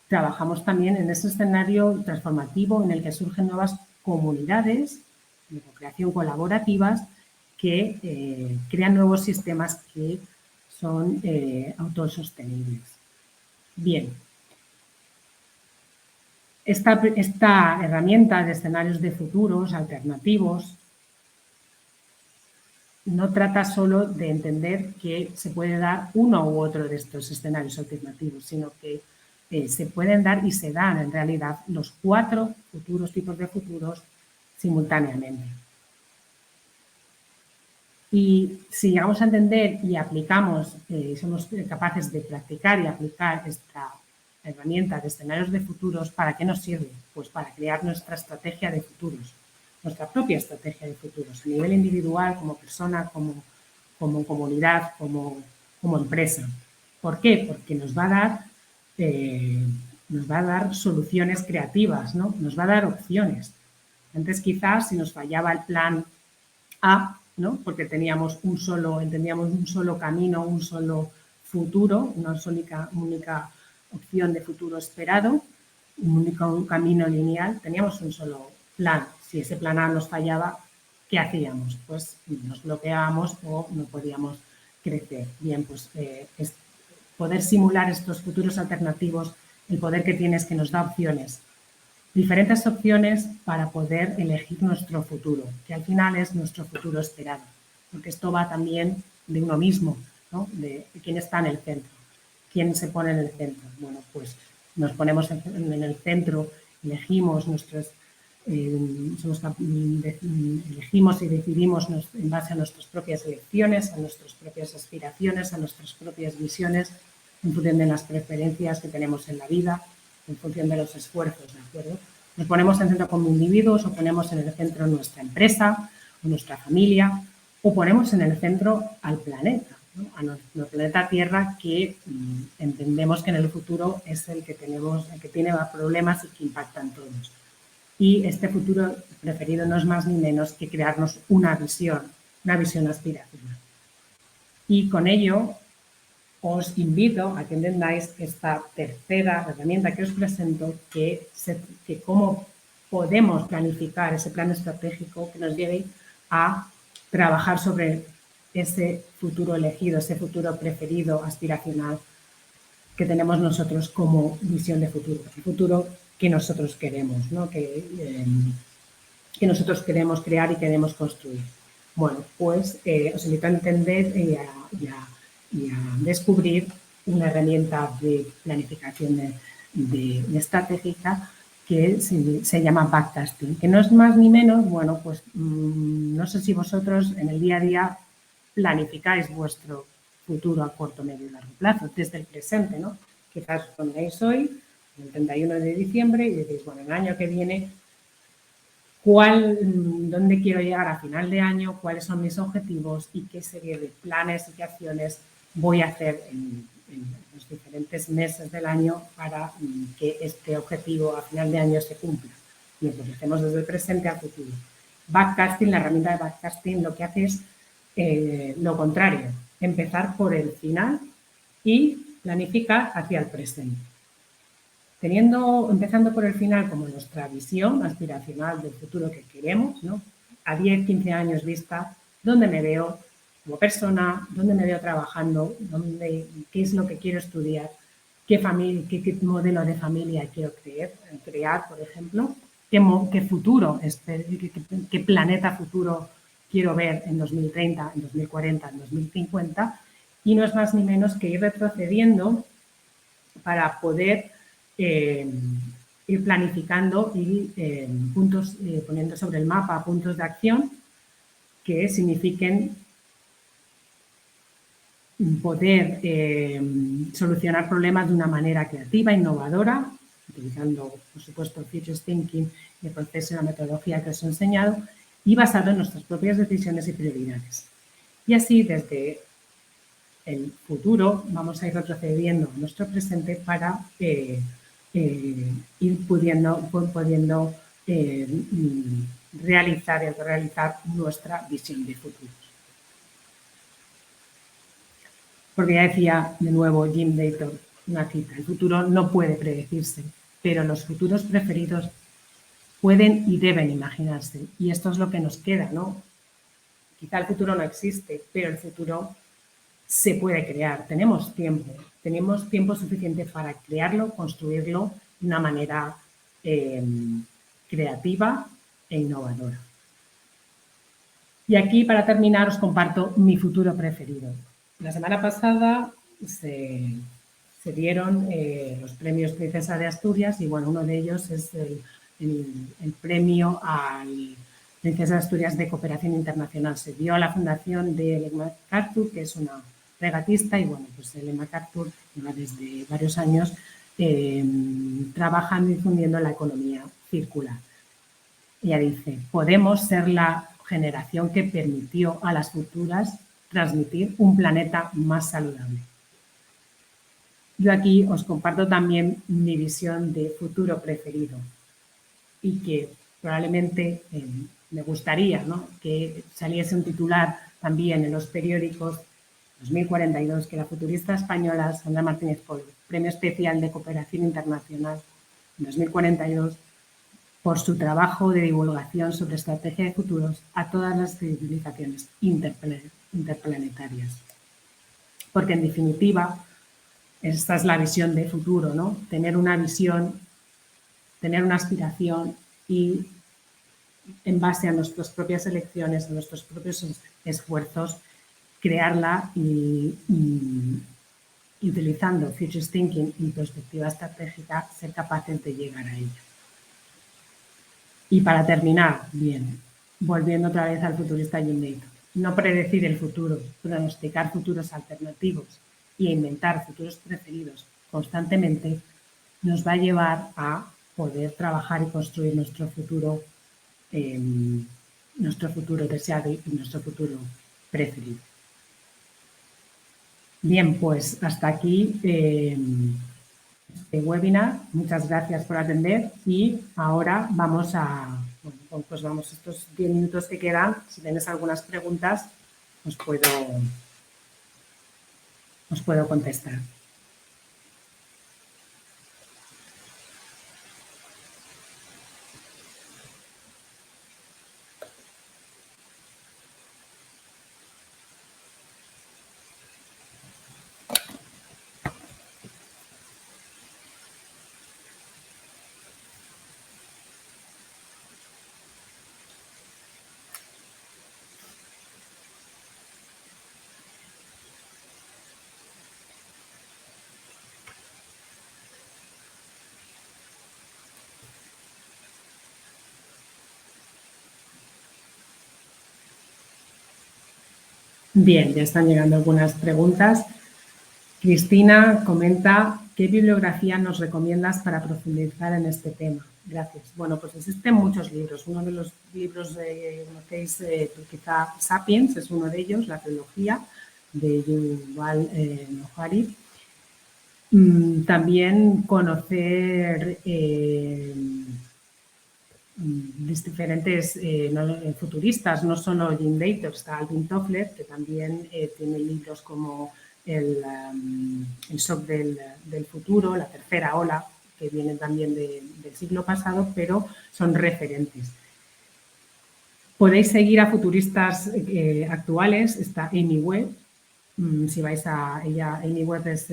trabajamos también en ese escenario transformativo en el que surgen nuevas comunidades de creación colaborativas que crean nuevos sistemas que son autosostenibles. Bien. Esta herramienta de escenarios de futuros alternativos no trata solo de entender que se puede dar uno u otro de estos escenarios alternativos, sino que se pueden dar y se dan en realidad los 4 futuros tipos de futuros simultáneamente. Y si llegamos a entender y aplicamos, somos capaces de practicar y aplicar esta herramienta de escenarios de futuros, ¿para qué nos sirve? Pues para crear nuestra estrategia de futuros, nuestra propia estrategia de futuros, a nivel individual, como persona, como comunidad, como empresa. ¿Por qué? Porque nos va a dar soluciones creativas, ¿no? Nos va a dar opciones. Antes quizás si nos fallaba el plan A, ¿no? Porque entendíamos un solo camino, un solo futuro, una única opción de futuro esperado, un único camino lineal, teníamos un solo plan. Si ese plan A nos fallaba, ¿qué hacíamos? Pues nos bloqueábamos o no podíamos crecer. Bien, pues es poder simular estos futuros alternativos, el poder que tiene es que nos da opciones, diferentes opciones para poder elegir nuestro futuro, que al final es nuestro futuro esperado, porque esto va también de uno mismo, ¿no? De quién está en el centro, quién se pone en el centro. Bueno, pues nos ponemos en el centro, elegimos elegimos y decidimos en base a nuestras propias elecciones, a nuestras propias aspiraciones, a nuestras propias visiones, en función de las preferencias que tenemos en la vida, en función de los esfuerzos, ¿de acuerdo? Nos ponemos en el centro como individuos o ponemos en el centro nuestra empresa o nuestra familia o ponemos en el centro al planeta, ¿no? A nuestro planeta Tierra que entendemos que en el futuro es el que tiene más problemas y que impactan todos. Y este futuro preferido no es más ni menos que crearnos una visión aspiracional. Y con ello os invito a que entendáis esta tercera herramienta que os presento, que cómo podemos planificar ese plan estratégico que nos lleve a trabajar sobre ese futuro elegido, ese futuro preferido, aspiracional, que tenemos nosotros como visión de futuro, el futuro que nosotros queremos, ¿no? que nosotros queremos crear y queremos construir. Bueno, pues os invito a entender y a descubrir una herramienta de planificación estratégica que se llama backcasting, que no es más ni menos, bueno, pues no sé si vosotros en el día a día planificáis vuestro futuro a corto, medio y largo plazo, desde el presente, ¿no? Quizás os ponéis hoy, el 31 de diciembre, y decís, bueno, el año que viene, dónde quiero llegar a final de año, cuáles son mis objetivos y qué serie de planes y qué acciones voy a hacer en los diferentes meses del año para que este objetivo a final de año se cumpla. Y pues lo hacemos desde el presente al futuro. Backcasting, la herramienta de backcasting lo que hace es lo contrario, empezar por el final y planificar hacia el presente. Empezando por el final como nuestra visión aspiracional del futuro que queremos, ¿no? A 10, 15 años vista, ¿dónde me veo como persona? ¿Dónde me veo trabajando? ¿Qué es lo que quiero estudiar? ¿Qué modelo de familia quiero crear, por ejemplo? ¿Qué futuro, qué planeta futuro quiero ver en 2030, en 2040, en 2050? Y no es más ni menos que ir retrocediendo para poder ir planificando y poniendo sobre el mapa puntos de acción que signifiquen poder solucionar problemas de una manera creativa, innovadora, utilizando, por supuesto, el Future Thinking y el proceso y la metodología que os he enseñado, y basado en nuestras propias decisiones y prioridades. Y así, desde el futuro, vamos a ir retrocediendo a nuestro presente para ir pudiendo realizar y realizar nuestra visión de futuro. Porque ya decía de nuevo Jim Dayton una cita: el futuro no puede predecirse, pero los futuros preferidos pueden y deben imaginarse. Y esto es lo que nos queda, ¿no? Quizá el futuro no existe, pero el futuro se puede crear. Tenemos tiempo suficiente para crearlo, construirlo de una manera creativa e innovadora. Y aquí, para terminar, os comparto mi futuro preferido. La semana pasada se dieron los premios Princesa de Asturias y, bueno, uno de ellos es el premio al Princesa de Asturias de Cooperación Internacional. Se dio a la fundación de Ellen MacArthur, que es una regatista, y, bueno, pues Ellen MacArthur lleva desde varios años trabajando y difundiendo la economía circular. Ella dice: podemos ser la generación que permitió a las futuras transmitir un planeta más saludable. Yo aquí os comparto también mi visión de futuro preferido y que probablemente me gustaría, ¿no?, que saliese un titular también en los periódicos: 2042, que la futurista española Sandra Martínez Polo, Premio Especial de Cooperación Internacional en 2042, por su trabajo de divulgación sobre estrategia de futuros a todas las civilizaciones interplanetarias. Porque, en definitiva, esta es la visión de futuro, ¿no? Tener una visión, tener una aspiración y, en base a nuestras propias elecciones, a nuestros propios esfuerzos, crearla y utilizando Futures Thinking y perspectiva estratégica, ser capaces de llegar a ella. Y para terminar, bien, volviendo otra vez al futurista Jim Dayton: no predecir el futuro, pronosticar futuros alternativos e inventar futuros preferidos constantemente nos va a llevar a poder trabajar y construir nuestro futuro deseado y nuestro futuro preferido. Bien, pues hasta aquí este webinar. Muchas gracias por atender y ahora vamos a, bueno, pues vamos, estos 10 minutos que quedan, si tenéis algunas preguntas, os puedo contestar. Bien, ya están llegando algunas preguntas. Cristina comenta: ¿qué bibliografía nos recomiendas para profundizar en este tema? Gracias. Bueno, pues existen muchos libros. Uno de los libros conocéis, quizá Sapiens, es uno de ellos, la trilogía de Yuval Noah Harari. También conocer diferentes futuristas, no solo Jim Dayton, está Alvin Toffler, que también tiene libros como el shock del futuro, la tercera ola, que vienen también del siglo pasado, pero son referentes. Podéis seguir a futuristas actuales. Está Amy Webb. Si vais a ella, Amy Webb es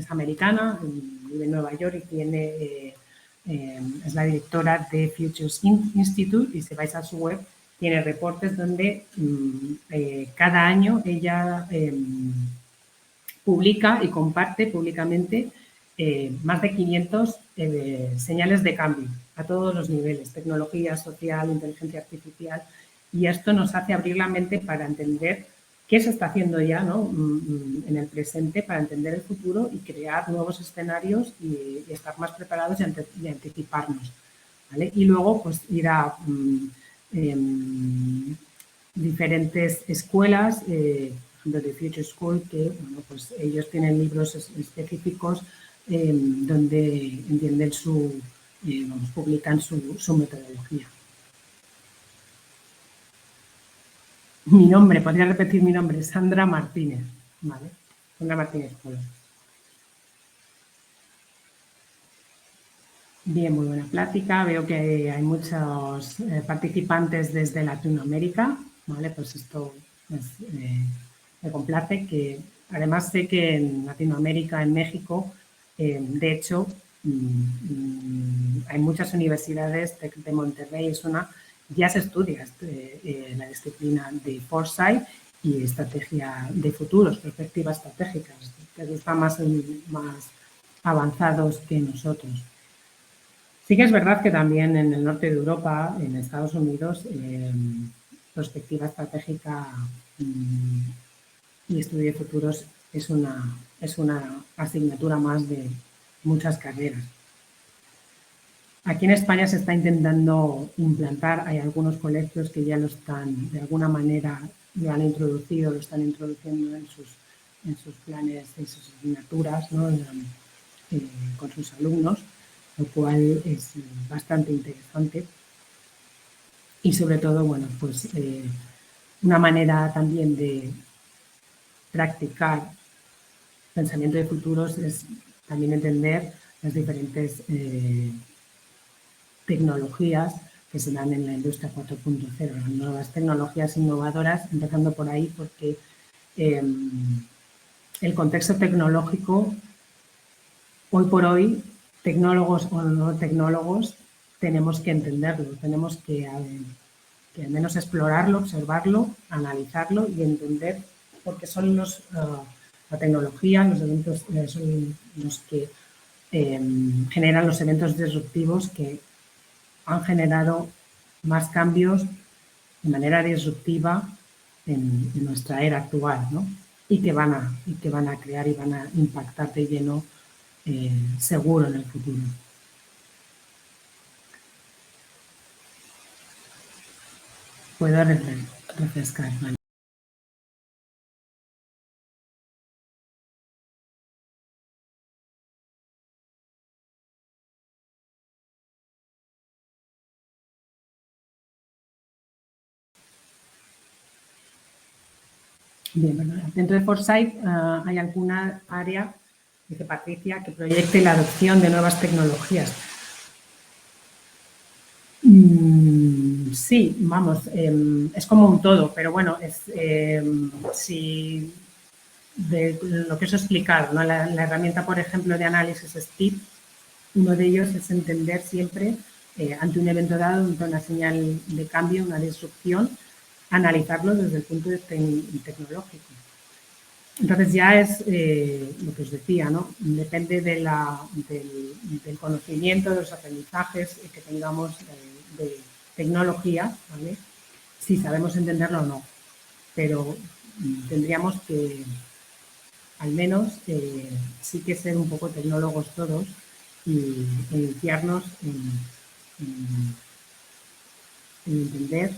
americana, vive en Nueva York y tiene... es la directora de Futures Institute, y si vais a su web tiene reportes donde cada año ella publica y comparte públicamente más de 500 señales de cambio a todos los niveles: tecnología, social, inteligencia artificial, y esto nos hace abrir la mente para entender qué se está haciendo ya, ¿no?, en el presente, para entender el futuro y crear nuevos escenarios y estar más preparados y anticiparnos, ¿vale? Y luego, pues, ir a diferentes escuelas, por ejemplo, de Future School, que, bueno, pues ellos tienen libros específicos donde entienden publican su metodología. Mi nombre, podría repetir mi nombre, Sandra Martínez, ¿vale? Sandra Martínez Polo. Bien, muy buena plática. Veo que hay muchos participantes desde Latinoamérica, ¿vale? Pues esto me complace, que además sé que en Latinoamérica, en México, de hecho, hay muchas universidades de Monterrey, es una, ya se estudia la disciplina de Foresight y estrategia de futuros, perspectivas estratégicas, que están más avanzados que nosotros. Sí que es verdad que también en el norte de Europa, en Estados Unidos, perspectiva estratégica y estudio de futuros es una asignatura más de muchas carreras. Aquí en España se está intentando implantar, hay algunos colegios que ya lo están, de alguna manera, lo han introducido, lo están introduciendo en sus planes, en sus asignaturas, ¿no? Con sus alumnos, lo cual es bastante interesante. Y sobre todo, bueno, pues una manera también de practicar pensamiento de futuros es también entender las diferentes tecnologías que se dan en la industria 4.0, las nuevas tecnologías innovadoras, empezando por ahí porque el contexto tecnológico, hoy por hoy, tecnólogos o no tecnólogos, tenemos que entenderlo, tenemos que al menos explorarlo, observarlo, analizarlo y entender, porque son la tecnología, los eventos son los que generan los eventos disruptivos que han generado más cambios de manera disruptiva en nuestra era actual, ¿no? y que van a crear y van a impactar de lleno seguro en el futuro. Puedo refrescar, ¿vale? Bien, bueno, dentro de Foresight hay alguna área, dice Patricia, que proyecte la adopción de nuevas tecnologías. Sí, vamos, es como un todo, pero bueno, si de lo que os he explicado, ¿no? La herramienta, por ejemplo, de análisis STIP, uno de ellos es entender siempre, ante un evento dado, ante una señal de cambio, una disrupción, analizarlo desde el punto de vista tecnológico. Entonces ya es lo que os decía, ¿no? Depende del conocimiento, de los aprendizajes que tengamos de tecnología, ¿vale? Si sabemos entenderlo o no. Pero tendríamos que, al menos, sí que ser un poco tecnólogos todos y iniciarnos en entender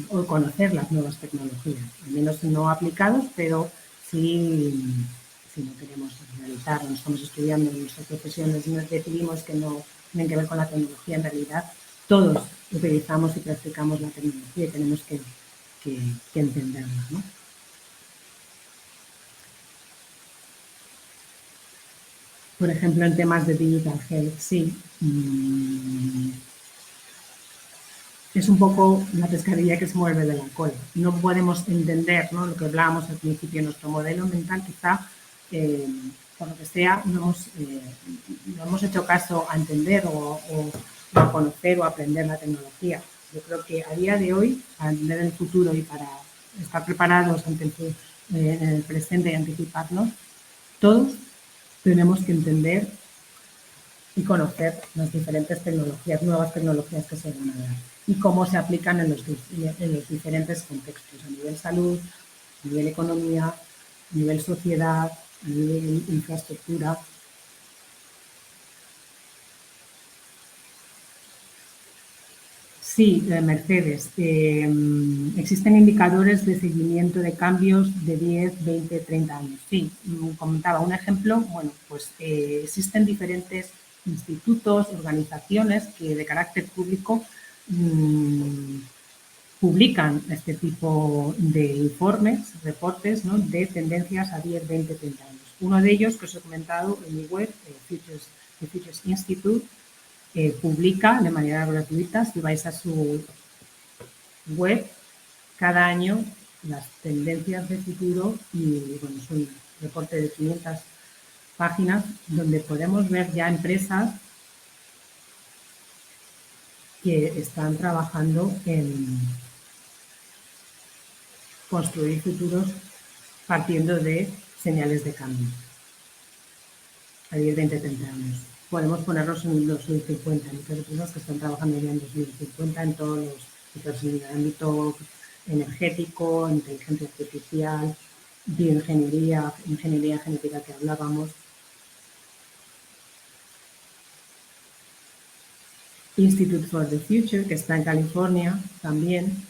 o conocer las nuevas tecnologías, al menos no aplicados, pero sí, si no queremos realizar, no estamos estudiando en nuestras profesiones y nos decidimos que no tienen que ver con la tecnología, en realidad todos utilizamos y practicamos la tecnología y tenemos que entenderla, ¿no? Por ejemplo, en temas de digital health, sí. Es un poco la pescadilla que se mueve de la cola. No podemos entender, ¿no? Lo que hablábamos al principio, nuestro modelo mental quizá, por lo que sea, no hemos hecho caso a entender o a conocer o a aprender la tecnología. Yo creo que a día de hoy, para entender el futuro y para estar preparados ante el presente y anticiparnos, todos tenemos que entender y conocer las diferentes tecnologías, nuevas tecnologías que se van a dar y cómo se aplican en los diferentes contextos, a nivel salud, a nivel economía, a nivel sociedad, a nivel infraestructura. Sí, Mercedes. Existen indicadores de seguimiento de cambios de 10, 20, 30 años. Sí, comentaba un ejemplo. Bueno, pues existen diferentes institutos, organizaciones que de carácter público publican este tipo de informes, reportes, ¿no?, de tendencias a 10, 20, 30 años. Uno de ellos, que os he comentado en mi web, el Futures Institute, publica de manera gratuita, si vais a su web, cada año las tendencias de futuro y, bueno, es un reporte de 500 páginas donde podemos ver ya empresas que están trabajando en construir futuros partiendo de señales de cambio a 10, 20, 30 años. Podemos ponerlos en el 2050, hay muchas empresas que están trabajando ya en 2050 en todos los sectores, en el ámbito energético, inteligencia artificial, bioingeniería, ingeniería genética que hablábamos. Institute for the Future, que está en California, también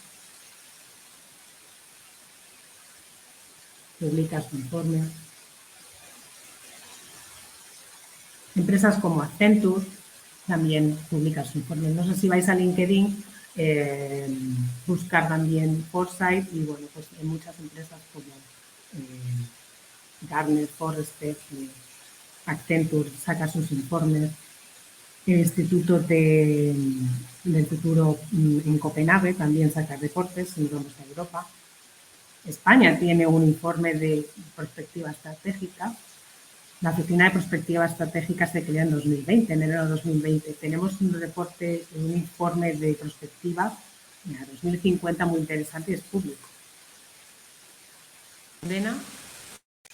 publica su informe. Empresas como Accenture también publican su informe. No sé si vais a LinkedIn, buscar también Foresight y, bueno, pues hay muchas empresas como Gartner, Forrester, Accenture saca sus informes. El Instituto del Futuro en Copenhague también saca reportes, si nos vamos a Europa. España tiene un informe de perspectiva estratégica. La Oficina de Prospectiva Estratégica se creó en 2020, en enero de 2020. Tenemos un reporte, un informe de prospectiva a 2050 muy interesante y es público.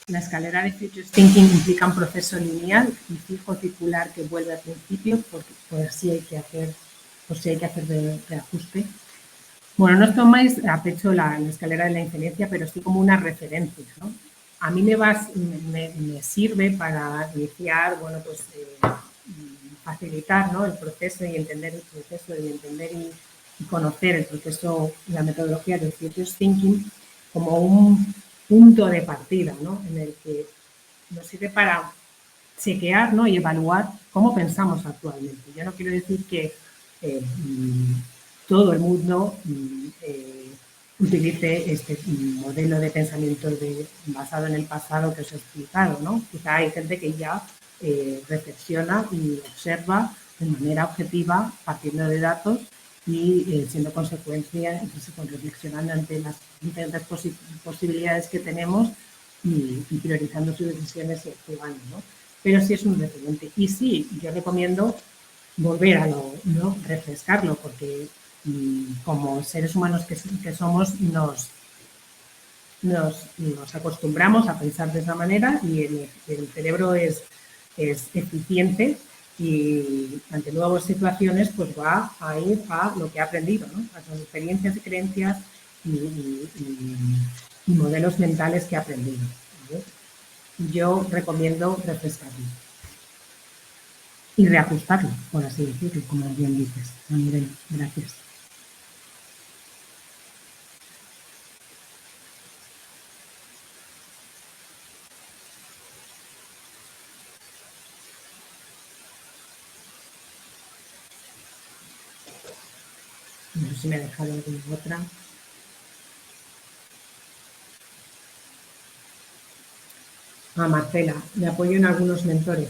La escalera de Futures Thinking implica un proceso lineal y fijo circular que vuelve al principio, porque por si hay que hacer de reajuste. Bueno, no os tomáis a pecho la escalera de la inferencia, pero sí como una referencia, ¿no? A mí me sirve para iniciar, bueno, pues facilitar, ¿no?, el proceso y entender el proceso y entender y conocer el proceso y la metodología del Futures Thinking como un punto de partida, ¿no?, en el que nos sirve para chequear, ¿no?, y evaluar cómo pensamos actualmente. Yo no quiero decir que todo el mundo utilice este modelo de pensamiento basado en el pasado que os he explicado, ¿no? Quizá hay gente que ya reflexiona y observa de manera objetiva, partiendo de datos y siendo consecuencia, reflexionando ante las diferentes posibilidades que tenemos y priorizando sus decisiones y actuando, ¿no? Pero sí es un referente. Y sí, yo recomiendo volver a ¿no?, refrescarlo, porque como seres humanos que somos, nos acostumbramos a pensar de esa manera y el cerebro es eficiente y ante nuevas situaciones pues va a ir a lo que ha aprendido, ¿no?, a sus experiencias y creencias y modelos mentales que ha aprendido, ¿vale? Yo recomiendo refrescarlo y reajustarlo, por así decirlo, como bien dices. Andrés, gracias. No sé si me ha dejado alguna otra. Marcela, me apoyo en algunos mentores.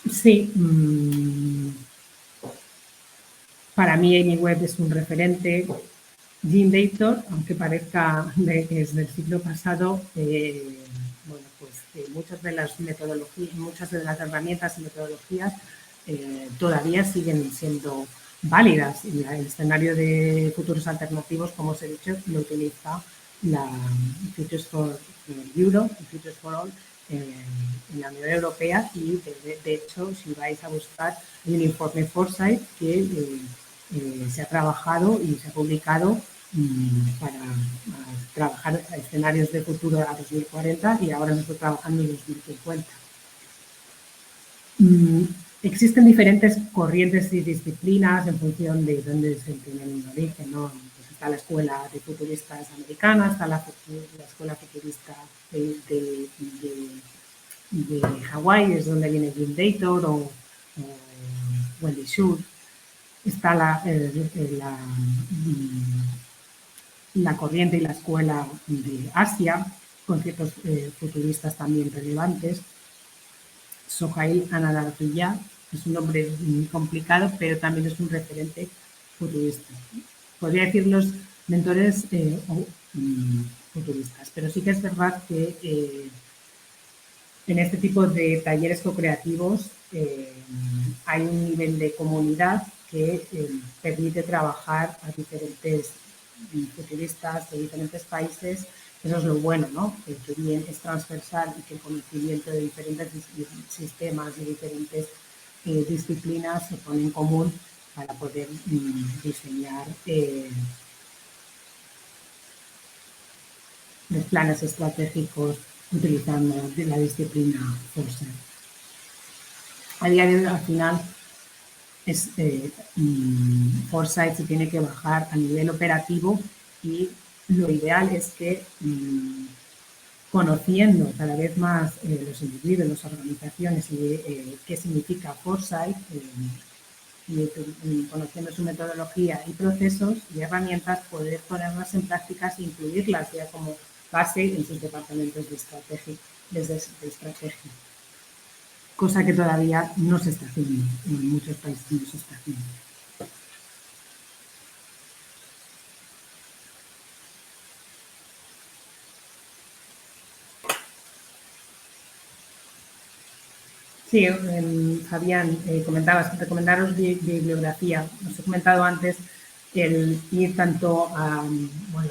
Sí, para mí Amy Webb es un referente. Jim Dator, aunque parezca que es del siglo pasado, bueno, pues muchas de las metodologías, muchas de las herramientas y metodologías todavía siguen siendo válidas. Y el escenario de futuros alternativos, como os he dicho, lo utiliza la Futures for Europe, Futures for All, en la Unión Europea, y de hecho, si vais a buscar, hay un informe Foresight que se ha trabajado y se ha publicado para trabajar escenarios de futuro a 2040 y ahora se está trabajando en 2050. Existen diferentes corrientes y disciplinas en función de dónde se tiene un origen, ¿no? Pues está la escuela de futuristas americana, está la escuela futurista de Hawái, es donde viene Jim Dator o Wendy Schultz. Está la corriente y la escuela de Asia, con ciertos futuristas también relevantes. Sohail Anandabhya es un nombre muy complicado, pero también es un referente futurista. Podría decir los mentores futuristas, pero sí que es verdad que en este tipo de talleres co-creativos hay un nivel de comunidad que permite trabajar a diferentes futuristas de diferentes países. Eso es lo bueno, ¿no? Que bien es transversal y que el conocimiento de diferentes sistemas y diferentes disciplinas se pone en común para poder diseñar los planes estratégicos utilizando la disciplina Foresight. A día de hoy, al final, Foresight se tiene que bajar a nivel operativo y lo ideal es que conociendo cada vez más los individuos, las organizaciones y qué significa Foresight, y conociendo su metodología y procesos y herramientas, poder ponerlas en prácticas e incluirlas ya como base en sus departamentos de estrategia, cosa que todavía no se está haciendo, en muchos países no se está haciendo. Sí, Fabián, comentabas, recomendaros bibliografía. Os he comentado antes el ir tanto a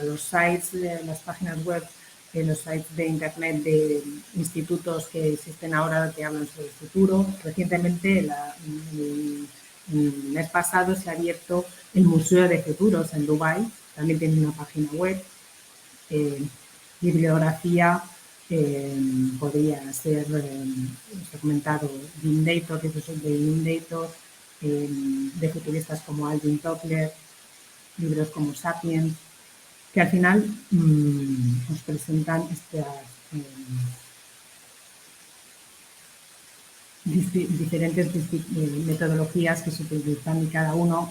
los sites, las páginas web, los sites de internet de institutos que existen ahora que hablan sobre el futuro. Recientemente, el mes pasado, se ha abierto el Museo de Futuros en Dubái. También tiene una página web. Bibliografía podría ser, os he comentado, Jim Dator, libros de Jim Dator, de futuristas como Alvin Toffler, libros como Sapiens, que al final os presentan estas diferentes metodologías que se utilizan y cada uno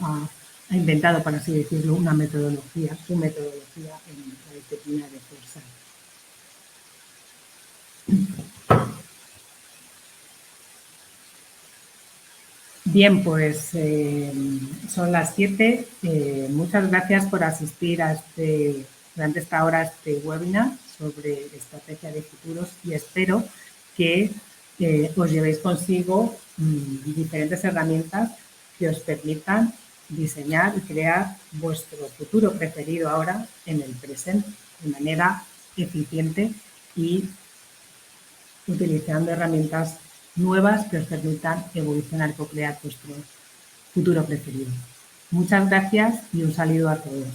ha inventado, por así decirlo, una metodología, su metodología en la disciplina de Foresight. Bien, pues son las 7. Muchas gracias por asistir a durante esta hora a este webinar sobre estrategia de futuros y espero que os llevéis consigo diferentes herramientas que os permitan diseñar y crear vuestro futuro preferido ahora en el presente de manera eficiente y utilizando herramientas nuevas que os permitan evolucionar y co-crear vuestro futuro preferido. Muchas gracias y un saludo a todos.